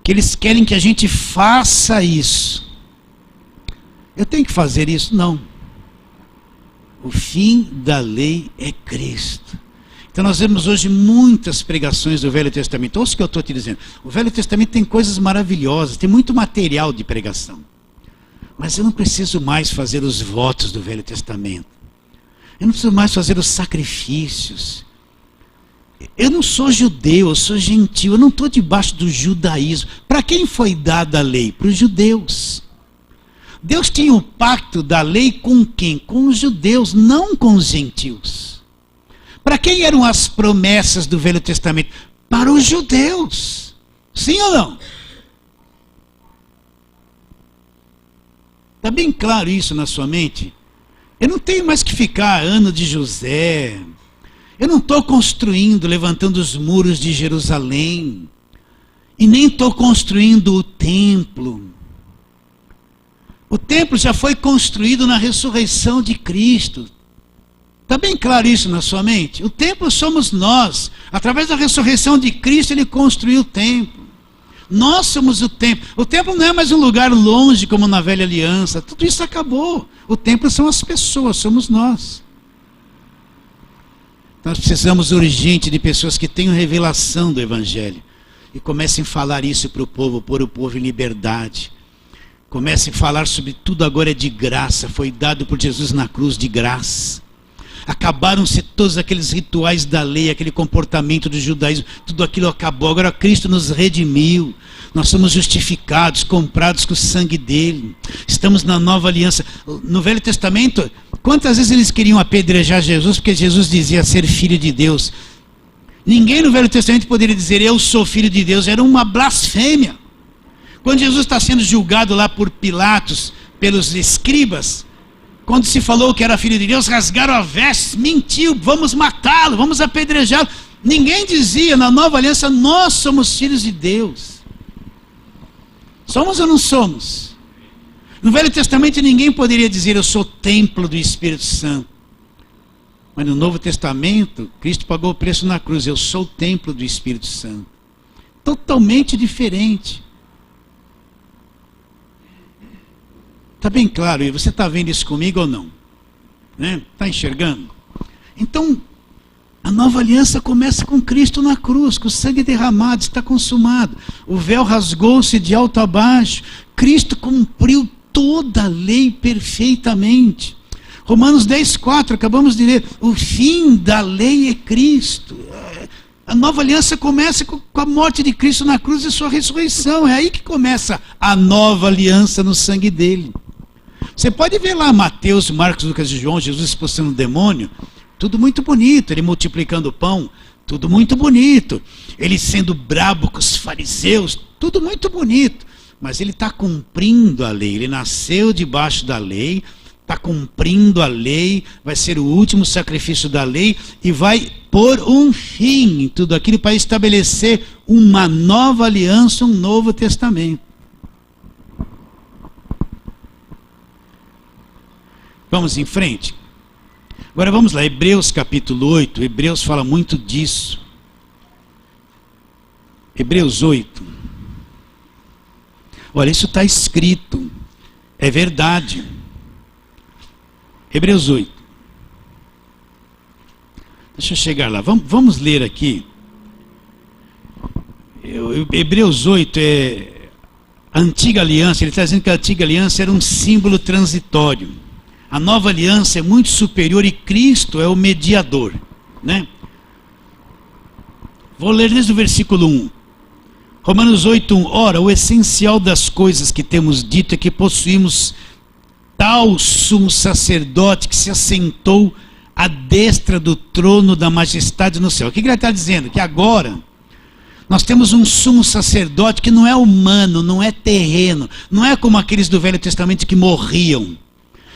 S1: que eles querem que a gente faça isso. Eu tenho que fazer isso? Não. O fim da lei é Cristo. Então nós vemos hoje muitas pregações do Velho Testamento. Ouça o que eu estou te dizendo. O Velho Testamento tem coisas maravilhosas, tem muito material de pregação. Mas eu não preciso mais fazer os votos do Velho Testamento. Eu não preciso mais fazer os sacrifícios. Eu não sou judeu, eu sou gentil, eu não estou debaixo do judaísmo. Para quem foi dada a lei? Para os judeus. Deus tinha o pacto da lei com quem? Com os judeus, não com os gentios. Para quem eram as promessas do Velho Testamento? Para os judeus. Sim ou não? Está bem claro isso na sua mente? Eu não tenho mais que ficar ano de José. Eu não estou construindo, levantando os muros de Jerusalém. E nem estou construindo o templo. O templo já foi construído na ressurreição de Cristo. Está bem claro isso na sua mente? O templo somos nós. Através da ressurreição de Cristo, Ele construiu o templo. Nós somos o templo. O templo não é mais um lugar longe como na velha aliança. Tudo isso acabou. O templo são as pessoas, somos nós. Nós precisamos urgente de pessoas que tenham revelação do Evangelho. E comecem a falar isso para o povo, pôr o povo em liberdade. Comecem a falar sobre tudo agora é de graça. Foi dado por Jesus na cruz de graça. Acabaram-se todos aqueles rituais da lei, aquele comportamento do judaísmo, tudo aquilo acabou. Agora Cristo nos redimiu, nós somos justificados, comprados com o sangue dele, estamos na nova aliança. No Velho Testamento, quantas vezes eles queriam apedrejar Jesus, porque Jesus dizia ser filho de Deus? Ninguém no Velho Testamento poderia dizer eu sou filho de Deus, era uma blasfêmia. Quando Jesus está sendo julgado lá por Pilatos, pelos escribas, quando se falou que era filho de Deus, rasgaram a veste, mentiu, vamos matá-lo, vamos apedrejá-lo. Ninguém dizia, na nova aliança, nós somos filhos de Deus. Somos ou não somos? No Velho Testamento ninguém poderia dizer, eu sou templo do Espírito Santo. Mas no Novo Testamento, Cristo pagou o preço na cruz, eu sou o templo do Espírito Santo. Totalmente diferente. Está bem claro, e você está vendo isso comigo ou não? Né? Está enxergando? Então, a nova aliança começa com Cristo na cruz, com o sangue derramado, está consumado. O véu rasgou-se de alto a baixo. Cristo cumpriu toda a lei perfeitamente. Romanos 10,4, acabamos de ler. O fim da lei é Cristo. A nova aliança começa com a morte de Cristo na cruz e sua ressurreição. É aí que começa a nova aliança no sangue dele. Você pode ver lá Mateus, Marcos, Lucas e João, Jesus expulsando o demônio, tudo muito bonito, ele multiplicando o pão, tudo muito bonito, ele sendo brabo com os fariseus, tudo muito bonito, mas ele está cumprindo a lei, ele nasceu debaixo da lei, está cumprindo a lei, vai ser o último sacrifício da lei e vai pôr um fim em tudo aquilo para estabelecer uma nova aliança, um novo testamento. Vamos em frente? Agora vamos lá, Hebreus capítulo 8, Hebreus fala muito disso. Hebreus 8. Olha, isso está escrito, é verdade. Hebreus 8. Deixa eu chegar lá, vamos ler aqui. Hebreus 8 é a antiga aliança, ele está dizendo que a antiga aliança era um símbolo transitório. A nova aliança é muito superior e Cristo é o mediador, né? Vou ler desde o versículo 1. Romanos 8:1. Ora, o essencial das coisas que temos dito é que possuímos tal sumo sacerdote que se assentou à destra do trono da majestade no céu. O que ele está dizendo? Que agora nós temos um sumo sacerdote que não é humano, não é terreno, não é como aqueles do Velho Testamento que morriam,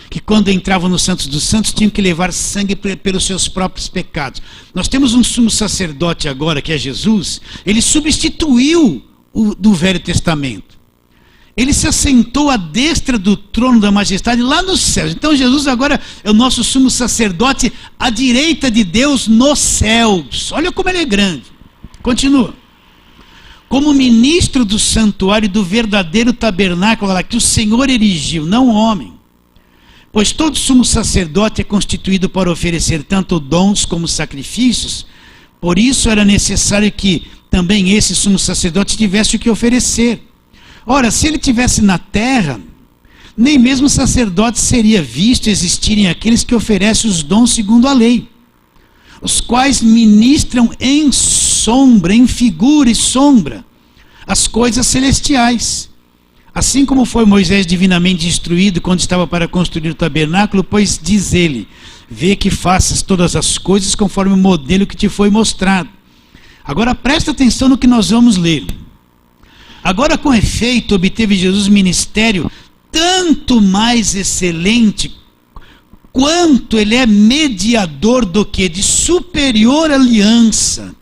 S1: que quando entravam no Santos dos Santos tinham que levar sangue pelos seus próprios pecados. Nós temos um sumo sacerdote agora, que é Jesus. Ele substituiu o do Velho Testamento. Ele se assentou à destra do trono da majestade lá nos céus. Então Jesus agora é o nosso sumo sacerdote à direita de Deus nos céus. Olha como ele é grande. Continua. Como ministro do santuário do verdadeiro tabernáculo lá que o Senhor erigiu, não o homem. Pois todo sumo sacerdote é constituído para oferecer tanto dons como sacrifícios, por isso era necessário que também esse sumo sacerdote tivesse o que oferecer. Ora, se ele tivesse na terra, nem mesmo sacerdote seria visto existirem aqueles que oferecem os dons segundo a lei, os quais ministram em sombra, em figura e sombra, as coisas celestiais. Assim como foi Moisés divinamente instruído quando estava para construir o tabernáculo, pois diz ele, vê que faças todas as coisas conforme o modelo que te foi mostrado. Agora presta atenção no que nós vamos ler. Agora com efeito obteve Jesus ministério tanto mais excelente, quanto ele é mediador do que? De superior aliança,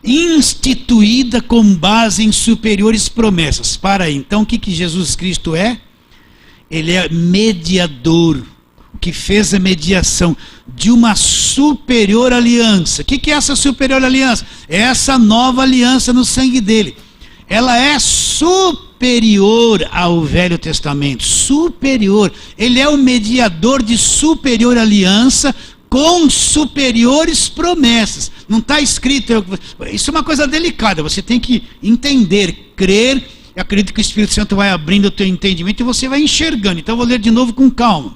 S1: instituída com base em superiores promessas. Para aí, então o que Jesus Cristo é? Ele é mediador, o que fez a mediação de uma superior aliança. O que é essa superior aliança? É essa nova aliança no sangue dele. Ela é superior ao Velho Testamento, superior. Ele é o mediador de superior aliança com superiores promessas. Não está escrito, isso é uma coisa delicada, você tem que entender, crer. Eu acredito que o Espírito Santo vai abrindo o teu entendimento e você vai enxergando. Então eu vou ler de novo com calma.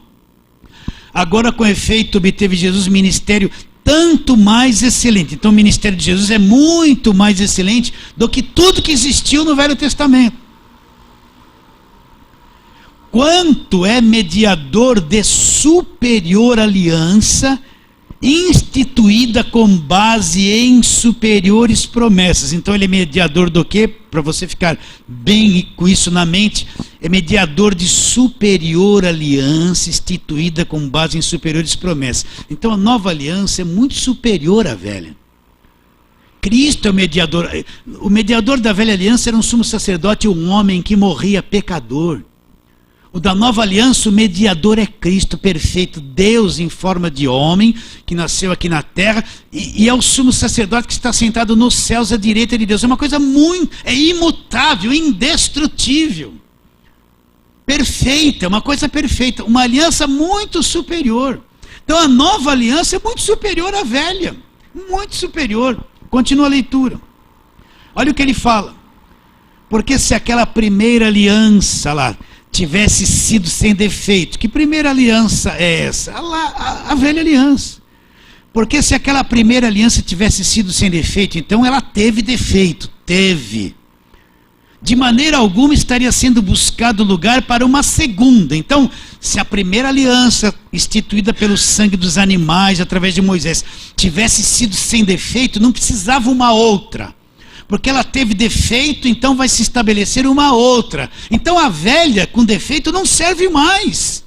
S1: Agora com efeito obteve Jesus ministério tanto mais excelente. Então o ministério de Jesus é muito mais excelente do que tudo que existiu no Velho Testamento. Quanto é mediador de superior aliança, instituída com base em superiores promessas. Então ele é mediador do quê? Para você ficar bem com isso na mente, é mediador de superior aliança, instituída com base em superiores promessas. Então a nova aliança é muito superior à velha. Cristo é o mediador. O mediador da velha aliança era um sumo sacerdote, um homem que morria pecador. O da nova aliança, o mediador é Cristo perfeito, Deus em forma de homem, que nasceu aqui na terra, e é o sumo sacerdote que está sentado nos céus à direita de Deus. É uma coisa é imutável, indestrutível, perfeita, uma coisa perfeita, uma aliança muito superior. Então a nova aliança é muito superior à velha, muito superior. Continua a leitura. Olha o que ele fala. Porque se aquela primeira aliança lá tivesse sido sem defeito. Que primeira aliança é essa? A velha aliança. Porque se aquela primeira aliança tivesse sido sem defeito, então ela teve defeito. Teve. De maneira alguma estaria sendo buscado lugar para uma segunda. Então, se a primeira aliança, instituída pelo sangue dos animais, através de Moisés, tivesse sido sem defeito, não precisava uma outra. Porque ela teve defeito, então vai se estabelecer uma outra. Então a velha com defeito não serve mais.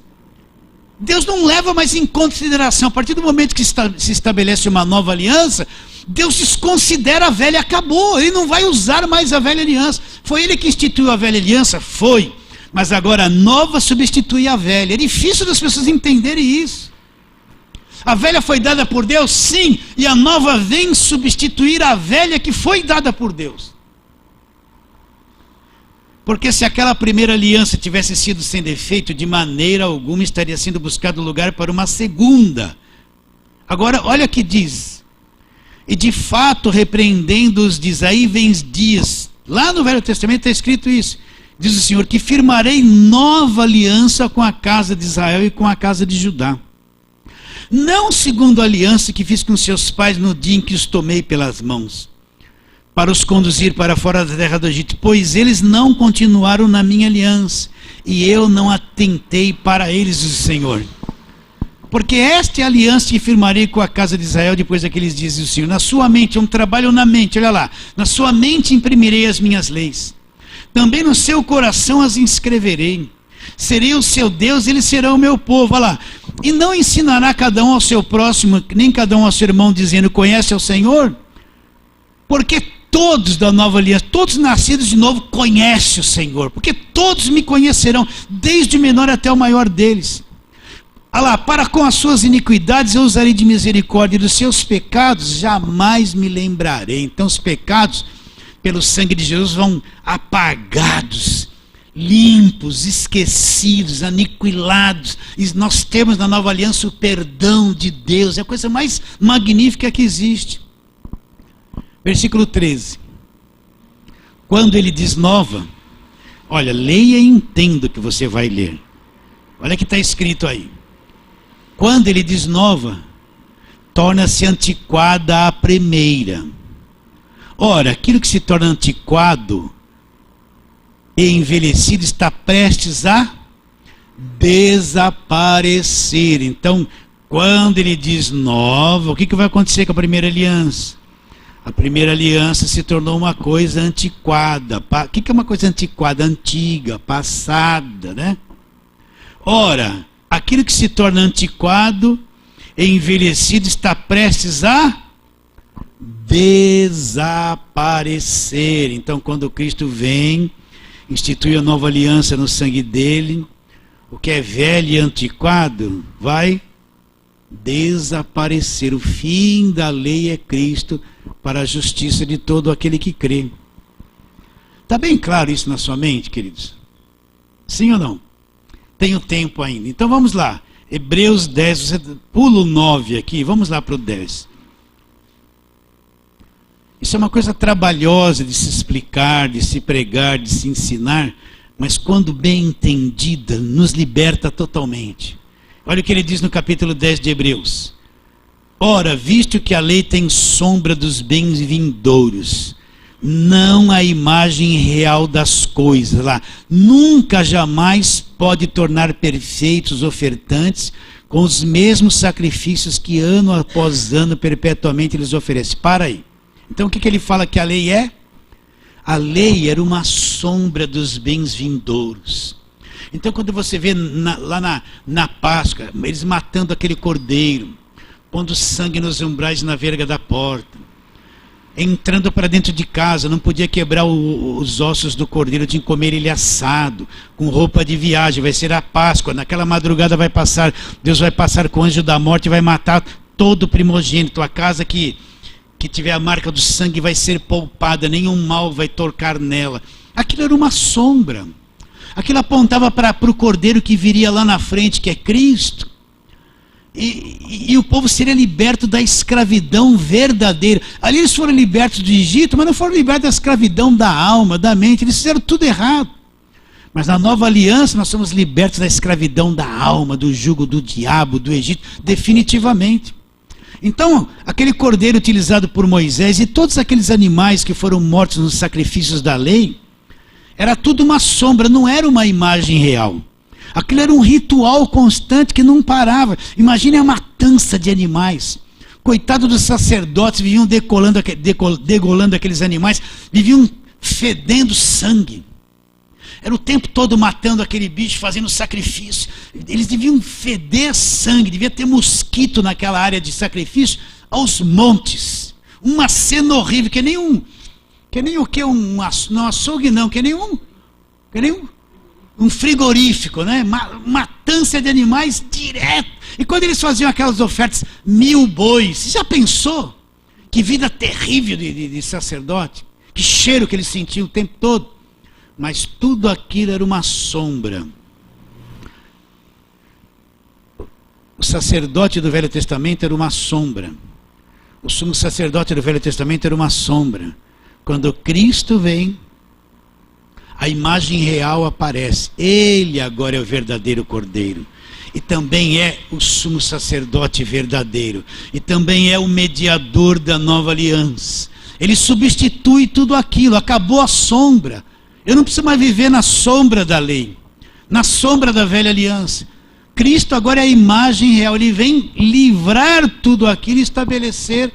S1: Deus não leva mais em consideração. A partir do momento que se estabelece uma nova aliança, Deus desconsidera a velha, acabou. Ele não vai usar mais a velha aliança. Foi ele que instituiu a velha aliança? Foi. Mas agora a nova substitui a velha. É difícil das pessoas entenderem isso. A velha foi dada por Deus? Sim. E a nova vem substituir a velha que foi dada por Deus. Porque se aquela primeira aliança tivesse sido sem defeito, de maneira alguma estaria sendo buscado lugar para uma segunda. Agora, olha o que diz. E de fato, repreendendo-os, diz, aí vem dias. Lá no Velho Testamento está escrito isso. Diz o Senhor, que firmarei nova aliança com a casa de Israel e com a casa de Judá. Não segundo a aliança que fiz com seus pais no dia em que os tomei pelas mãos, para os conduzir para fora da terra do Egito, pois eles não continuaram na minha aliança, e eu não atentei para eles, diz o Senhor. Porque esta é a aliança que firmarei com a casa de Israel depois daqueles dias, diz o Senhor. Na sua mente, é um trabalho na mente, olha lá. Na sua mente imprimirei as minhas leis. Também no seu coração as inscreverei. Serei o seu Deus, eles serão o meu povo. Olha lá. E não ensinará cada um ao seu próximo, nem cada um ao seu irmão, dizendo, conhece ao Senhor? Porque todos da nova aliança, todos nascidos de novo, conhecem o Senhor. Porque todos me conhecerão, desde o menor até o maior deles. Olha lá, para com as suas iniquidades eu usarei de misericórdia, e dos seus pecados jamais me lembrarei. Então os pecados, pelo sangue de Jesus, vão apagados, limpos, esquecidos, aniquilados. E nós temos na nova aliança o perdão de Deus. É a coisa mais magnífica que existe. Versículo 13. Quando ele diz nova, olha, leia e entenda o que você vai ler. Olha o que está escrito aí. Quando ele diz nova, torna-se antiquada a primeira. Ora, aquilo que se torna antiquado e envelhecido está prestes a desaparecer. Então, quando ele diz nova, o que vai acontecer com a primeira aliança? A primeira aliança se tornou uma coisa antiquada. O que é uma coisa antiquada? Antiga, passada, né? Ora, aquilo que se torna antiquado e envelhecido está prestes a desaparecer. Então, quando Cristo vem, institui a nova aliança no sangue dele, o que é velho e antiquado vai desaparecer. O fim da lei é Cristo para a justiça de todo aquele que crê. Está bem claro isso na sua mente, queridos? Sim ou não? Tenho tempo ainda. Então vamos lá. Hebreus 10, você pula o 9 aqui, vamos lá para o 10. Isso é uma coisa trabalhosa de se explicar, de se pregar, de se ensinar, mas quando bem entendida, nos liberta totalmente. Olha o que ele diz no capítulo 10 de Hebreus. Ora, visto que a lei tem sombra dos bens vindouros, não a imagem real das coisas lá, nunca jamais pode tornar perfeitos os ofertantes com os mesmos sacrifícios que ano após ano perpetuamente eles oferecem. Para aí. Então o que ele fala que a lei é? A lei era uma sombra dos bens vindouros. Então quando você vê lá na Páscoa, eles matando aquele cordeiro, pondo sangue nos umbrais na verga da porta, entrando para dentro de casa, não podia quebrar os ossos do cordeiro, tinha que comer ele assado, com roupa de viagem, vai ser a Páscoa, naquela madrugada Deus vai passar com o anjo da morte e vai matar todo o primogênito. A casa que tiver a marca do sangue vai ser poupada, nenhum mal vai tocar nela. Aquilo era uma sombra, aquilo apontava para o cordeiro que viria lá na frente, que é Cristo. E o povo seria liberto da escravidão verdadeira. Ali eles foram libertos do Egito, mas não foram libertos da escravidão da alma, da mente. Eles fizeram tudo errado. Mas na nova aliança nós somos libertos da escravidão da alma, do jugo do diabo, do Egito, definitivamente. Então, aquele cordeiro utilizado por Moisés e todos aqueles animais que foram mortos nos sacrifícios da lei, era tudo uma sombra, não era uma imagem real. Aquilo era um ritual constante que não parava. Imagine a matança de animais. Coitado dos sacerdotes, viviam degolando aqueles animais, viviam fedendo sangue. Era o tempo todo matando aquele bicho, fazendo sacrifício. Eles deviam feder sangue, devia ter mosquito naquela área de sacrifício aos montes. Uma cena horrível, que nem o que? Não açougue não, que nem um frigorífico, né? Matança de animais direto. E quando eles faziam aquelas ofertas, 1000 bois, você já pensou? Que vida terrível de sacerdote, que cheiro que eles sentiam o tempo todo. Mas tudo aquilo era uma sombra. O sacerdote do Velho Testamento era uma sombra. O sumo sacerdote do Velho Testamento era uma sombra. Quando Cristo vem, a imagem real aparece. Ele agora é o verdadeiro cordeiro. E também é o sumo sacerdote verdadeiro. E também é o mediador da nova aliança. Ele substitui tudo aquilo. Acabou a sombra. Eu não preciso mais viver na sombra da lei, na sombra da velha aliança. Cristo agora é a imagem real. Ele vem livrar tudo aquilo e estabelecer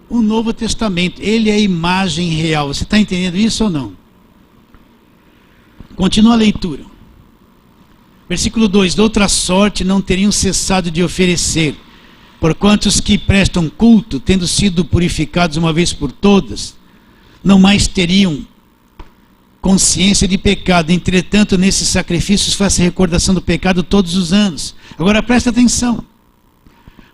S1: o Novo Testamento. Ele é a imagem real. Você está entendendo isso ou não? Continua a leitura. Versículo 2: de outra sorte não teriam cessado de oferecer, porquanto os que prestam culto, tendo sido purificados uma vez por todas, não mais teriam consciência de pecado. Entretanto, nesses sacrifícios faz-se recordação do pecado todos os anos. Agora presta atenção,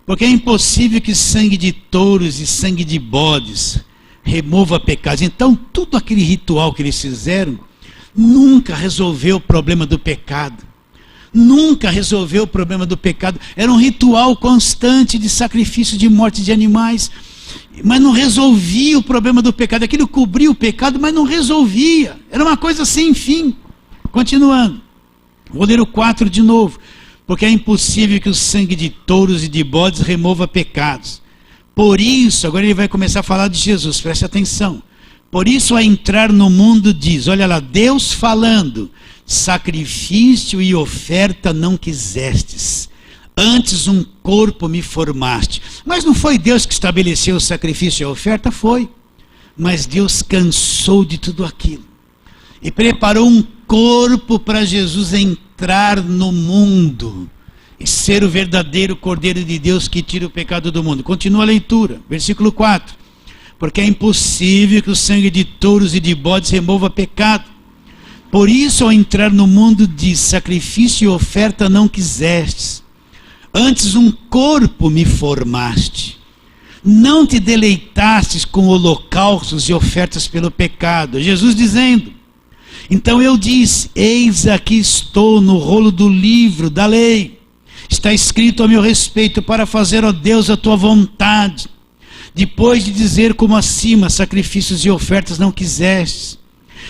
S1: porque é impossível que sangue de touros e sangue de bodes remova pecados. Então tudo aquele ritual que eles fizeram nunca resolveu o problema do pecado. Nunca resolveu o problema do pecado. Era um ritual constante de sacrifício, de morte de animais, mas não resolvia o problema do pecado. Aquilo cobria o pecado, mas não resolvia. Era uma coisa sem fim. Continuando, vou ler o 4 de novo. porque é impossível que o sangue de touros e de bodes remova pecados. Por isso, agora ele vai começar a falar de Jesus, preste atenção. Por isso, ao entrar no mundo diz, olha lá, Deus falando, sacrifício e oferta não quisestes, antes um corpo me formaste. Mas não foi Deus que estabeleceu o sacrifício e a oferta? Foi. Mas Deus cansou de tudo aquilo e preparou um corpo para Jesus entrar no mundo e ser o verdadeiro Cordeiro de Deus que tira o pecado do mundo. Continua a leitura, versículo 4. Porque é impossível que o sangue de touros e de bodes remova pecado. Por isso, ao entrar no mundo diz, sacrifício e oferta não quisestes, antes um corpo me formaste. Não te deleitastes com holocaustos e ofertas pelo pecado. Jesus dizendo, então eu disse, eis aqui estou no rolo do livro da lei. Está escrito a meu respeito para fazer, ó Deus, a tua vontade. Depois de dizer como acima, sacrifícios e ofertas não quisestes,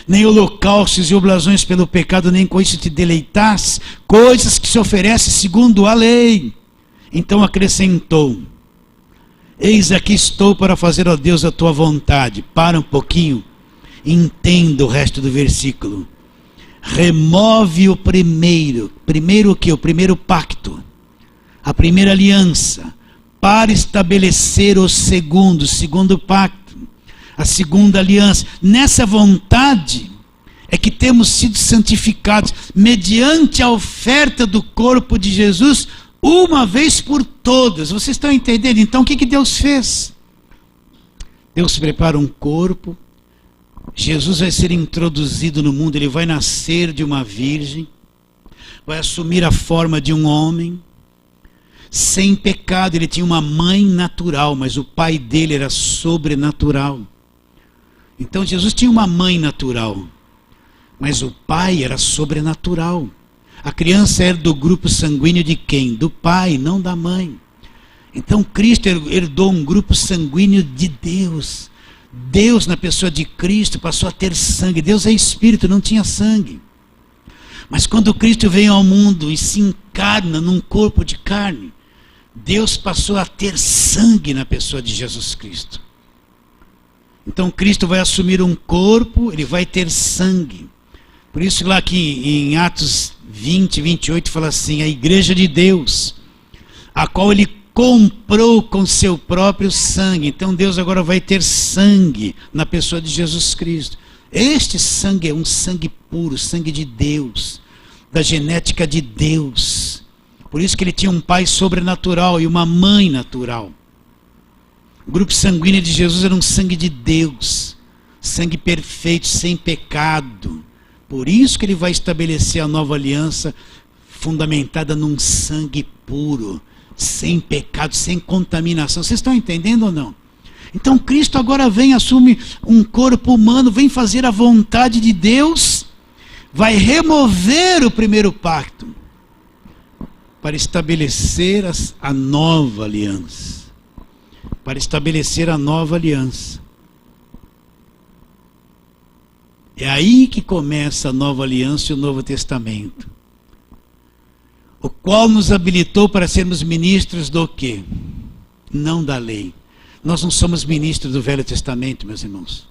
S1: nem holocaustos e oblações pelo pecado, nem com isso te deleitasses, coisas que se oferecem segundo a lei. Então acrescentou, eis aqui estou para fazer, ó Deus, a tua vontade. Para um pouquinho, entenda o resto do versículo. Remove o primeiro o que? O primeiro pacto, a primeira aliança, para estabelecer o segundo pacto, a segunda aliança. Nessa vontade é que temos sido santificados, mediante a oferta do corpo de Jesus, uma vez por todas. Vocês estão entendendo? Então o que Deus fez? Deus prepara um corpo, Jesus vai ser introduzido no mundo, ele vai nascer de uma virgem, vai assumir a forma de um homem, sem pecado. Ele tinha uma mãe natural, mas o pai dele era sobrenatural. Então Jesus tinha uma mãe natural, mas o pai era sobrenatural. A criança era do grupo sanguíneo de quem? Do pai, não da mãe. Então Cristo herdou um grupo sanguíneo de Deus. Deus, na pessoa de Cristo, passou a ter sangue. Deus é espírito, não tinha sangue. Mas quando Cristo veio ao mundo e se encarna num corpo de carne, Deus passou a ter sangue na pessoa de Jesus Cristo. Então Cristo vai assumir um corpo, ele vai ter sangue. Por isso lá que em Atos 20, 28 fala assim, a igreja de Deus, a qual ele comprou com seu próprio sangue. Então Deus agora vai ter sangue na pessoa de Jesus Cristo. Este sangue é um sangue puro, sangue de Deus, da genética de Deus. Por isso que ele tinha um pai sobrenatural e uma mãe natural. O grupo sanguíneo de Jesus era um sangue de Deus, sangue perfeito, sem pecado. Por isso que ele vai estabelecer a nova aliança fundamentada num sangue puro, sem pecado, sem contaminação. Vocês estão entendendo ou não? Então Cristo agora vem, assume um corpo humano, vem fazer a vontade de Deus, vai remover o primeiro pacto para estabelecer a nova aliança. Para estabelecer a nova aliança. É aí que começa a nova aliança e o Novo Testamento. O qual nos habilitou para sermos ministros do quê? Não da lei. Nós não somos ministros do Velho Testamento, meus irmãos.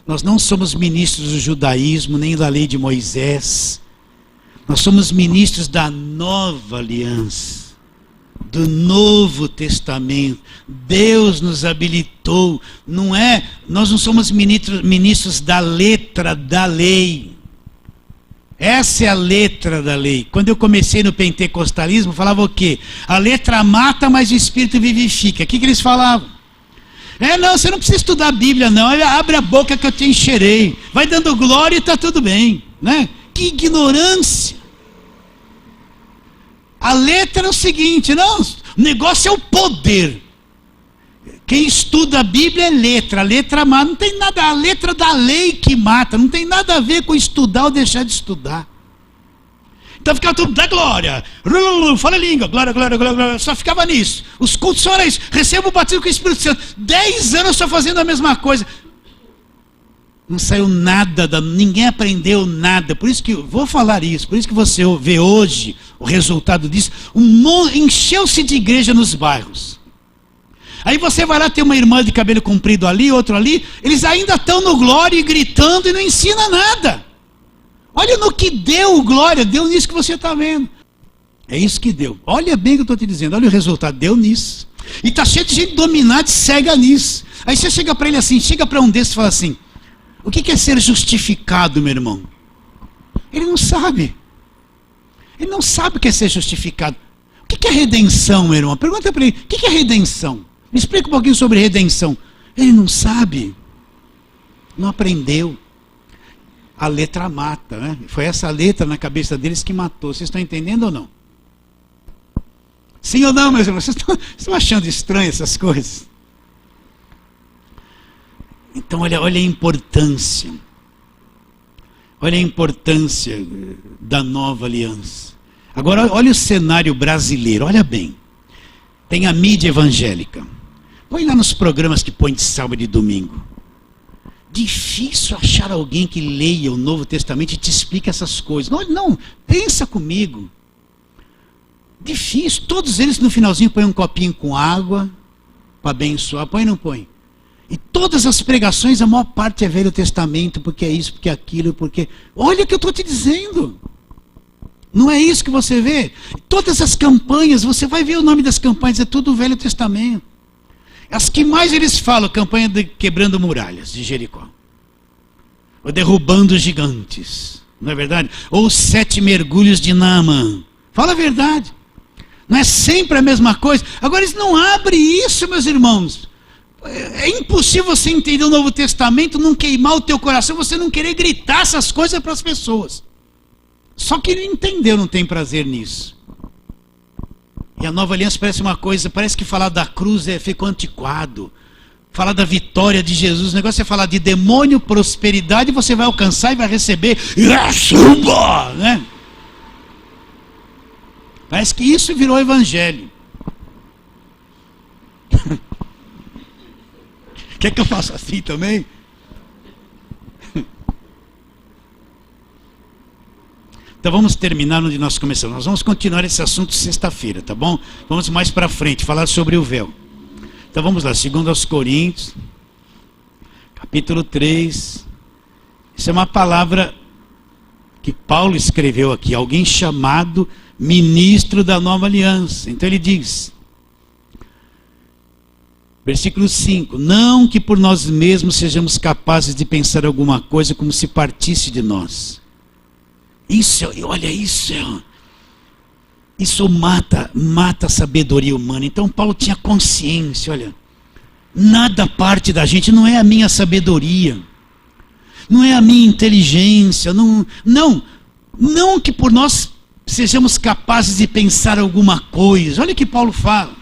S1: Nós não somos ministros do judaísmo, nem da lei de Moisés. Nós somos ministros da nova aliança, do Novo Testamento. Deus nos habilitou. Nós não somos ministros da letra da lei. Essa é a letra da lei. Quando eu comecei no pentecostalismo, falava o quê? A letra mata, mas o Espírito vivifica. O que eles falavam? Não, você não precisa estudar a Bíblia, não. Abre a boca que eu te encherei. Vai dando glória e está tudo bem, né? Que ignorância. A letra é o seguinte, não, o negócio é o poder. Quem estuda a Bíblia é letra, a letra mata, não tem nada, a letra da lei que mata, não tem nada a ver com estudar ou deixar de estudar. Então ficava tudo, dá glória, fala língua, glória, glória, glória, glória, só ficava nisso. Os cultos só era isso, receba o batismo com o Espírito Santo, 10 anos só fazendo a mesma coisa.
S2: Não saiu nada, ninguém aprendeu nada. Por isso que, vou falar isso, por isso que você vê hoje o resultado disso. Encheu-se de igreja nos bairros. Aí você vai lá ter uma irmã de cabelo comprido ali, outro ali, eles ainda estão no glória e gritando e não ensina nada. Olha no que deu glória, deu nisso que você está vendo. É isso que deu. Olha bem o que eu estou te dizendo, olha o resultado, deu nisso. E está cheio de gente dominada e cega nisso. Aí você chega para ele assim, chega para um desses e fala assim: o que é ser justificado, meu irmão? Ele não sabe. Ele não sabe o que é ser justificado. O que é redenção, meu irmão? Pergunta para ele, o que é redenção? Me explica um pouquinho sobre redenção. Ele não sabe. Não aprendeu. A letra mata, né? Foi essa letra na cabeça deles que matou. Vocês estão entendendo ou não? Sim ou não, meus irmãos? Vocês estão achando estranho essas coisas? Então, olha a importância. Olha a importância da nova aliança. Agora, olha o cenário brasileiro, olha bem. Tem a mídia evangélica. Põe lá nos programas que põe de sábado e domingo. Difícil achar alguém que leia o Novo Testamento e te explique essas coisas. Não, pensa comigo. Difícil. Todos eles no finalzinho põem um copinho com água para abençoar. Põe ou não põe? E todas as pregações, a maior parte é Velho Testamento, porque é isso, porque é aquilo, porque... Olha o que eu estou te dizendo. Não é isso que você vê? Todas as campanhas, você vai ver o nome das campanhas, é tudo o Velho Testamento. As que mais eles falam, campanha de quebrando muralhas de Jericó. Ou derrubando gigantes. Não é verdade? Ou os 7 mergulhos de Naamã. Fala a verdade. Não é sempre a mesma coisa. Agora eles não abrem isso, meus irmãos. É impossível você entender o Novo Testamento, não queimar o teu coração, você não querer gritar essas coisas para as pessoas. Só que ele entendeu, não tem prazer nisso. E a nova aliança parece uma coisa, parece que falar da cruz ficou antiquado. Falar da vitória de Jesus, o negócio é falar de demônio, prosperidade, você vai alcançar e vai receber. Né? Parece que isso virou evangelho. Quer que eu faça assim também? Então vamos terminar onde nós começamos. Nós vamos continuar esse assunto sexta-feira, tá bom? Vamos mais para frente, falar sobre o véu. Então vamos lá, 2 Coríntios, capítulo 3. Isso é uma palavra que Paulo escreveu aqui, alguém chamado ministro da nova aliança. Então ele diz, versículo 5, não que por nós mesmos sejamos capazes de pensar alguma coisa como se partisse de nós. Olha isso mata a sabedoria humana. Então Paulo tinha consciência, olha, nada parte da gente, não é a minha sabedoria, não é a minha inteligência, não que por nós sejamos capazes de pensar alguma coisa. Olha o que Paulo fala.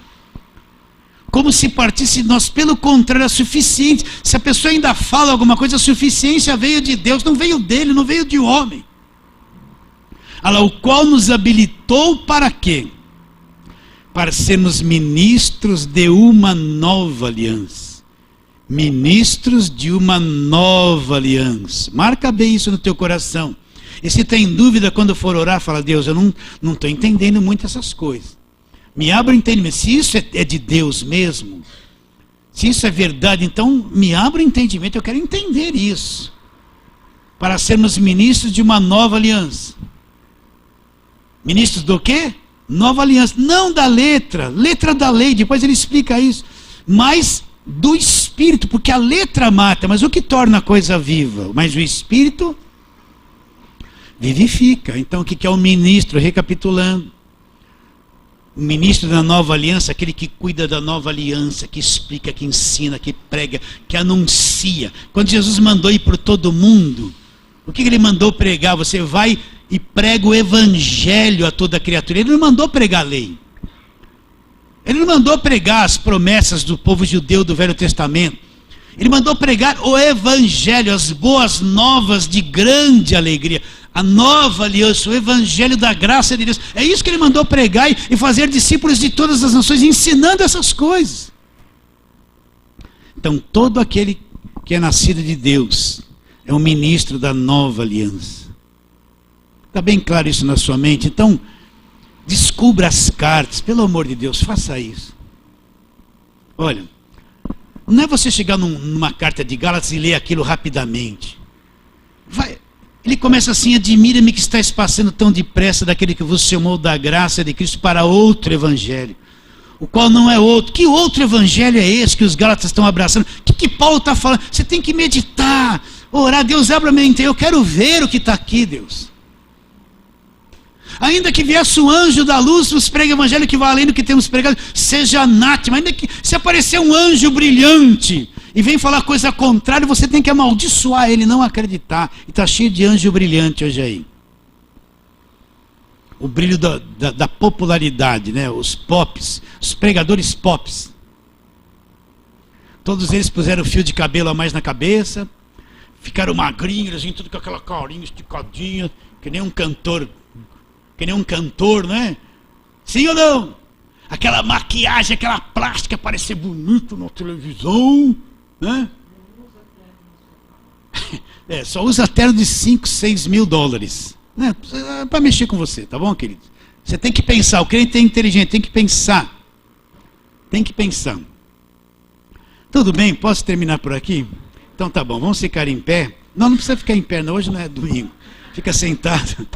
S2: Como se partisse de nós, pelo contrário, é suficiente. Se a pessoa ainda fala alguma coisa, a suficiência veio de Deus, não veio dele, não veio de homem. O qual nos habilitou para quê? Para sermos ministros de uma nova aliança. Ministros de uma nova aliança. Marca bem isso no teu coração. E se tem dúvida quando for orar, fala: Deus, eu não estou entendendo muito essas coisas. Me abra o entendimento. Se isso é de Deus mesmo, se isso é verdade, então me abra o entendimento. Eu quero entender isso. Para sermos ministros de uma nova aliança. Ministros do quê? Nova aliança. Não da letra da lei, depois ele explica isso. Mas do Espírito, porque a letra mata, mas o que torna a coisa viva? Mas o Espírito vivifica. Então o que é o ministro? Recapitulando. O ministro da nova aliança, aquele que cuida da nova aliança, que explica, que ensina, que prega, que anuncia. Quando Jesus mandou ir por todo mundo, o que ele mandou pregar? Você vai e prega o evangelho a toda criatura. Ele não mandou pregar a lei. Ele não mandou pregar as promessas do povo judeu do Velho Testamento. Ele mandou pregar o evangelho, as boas novas de grande alegria. A nova aliança, o evangelho da graça de Deus. É isso que ele mandou pregar e fazer discípulos de todas as nações, ensinando essas coisas. Então todo aquele que é nascido de Deus
S1: é um ministro da nova aliança. Está bem claro isso na sua mente? Então, descubra as cartas, pelo amor de Deus, faça isso. Olha, não é você chegar numa carta de Gálatas e ler aquilo rapidamente. Ele começa assim: admira-me que estáis passando tão depressa daquele que vos chamou da graça de Cristo para outro evangelho, o qual não é outro. Que outro evangelho é esse que os Gálatas estão abraçando? O que Paulo está falando? Você tem que meditar, orar. Deus, abra minha mente, eu quero ver o que está aqui, Deus. Ainda que viesse o anjo da luz, vos pregue o evangelho que vai além do que temos pregado, seja anátema. Ainda que se aparecer um anjo brilhante e vem falar coisa contrária, você tem que amaldiçoar ele, não acreditar. E está cheio de anjo brilhante hoje aí. O brilho da popularidade, né? Os pops, os pregadores pops. Todos eles puseram fio de cabelo a mais na cabeça, ficaram magrinhos, assim, tudo com aquela carinha esticadinha, que nem um cantor, não é? Sim ou não? Aquela maquiagem, aquela plástica, parecer bonito na televisão, né? Só usa terno de 5, 6 mil dólares, né? Para mexer com você, tá bom, querido? Você tem que pensar, o crente é inteligente, tem que pensar. Tem que pensar. Tudo bem, posso terminar por aqui? Então tá bom, vamos ficar em pé. Não precisa ficar em pé, não, hoje não é domingo. Fica sentado.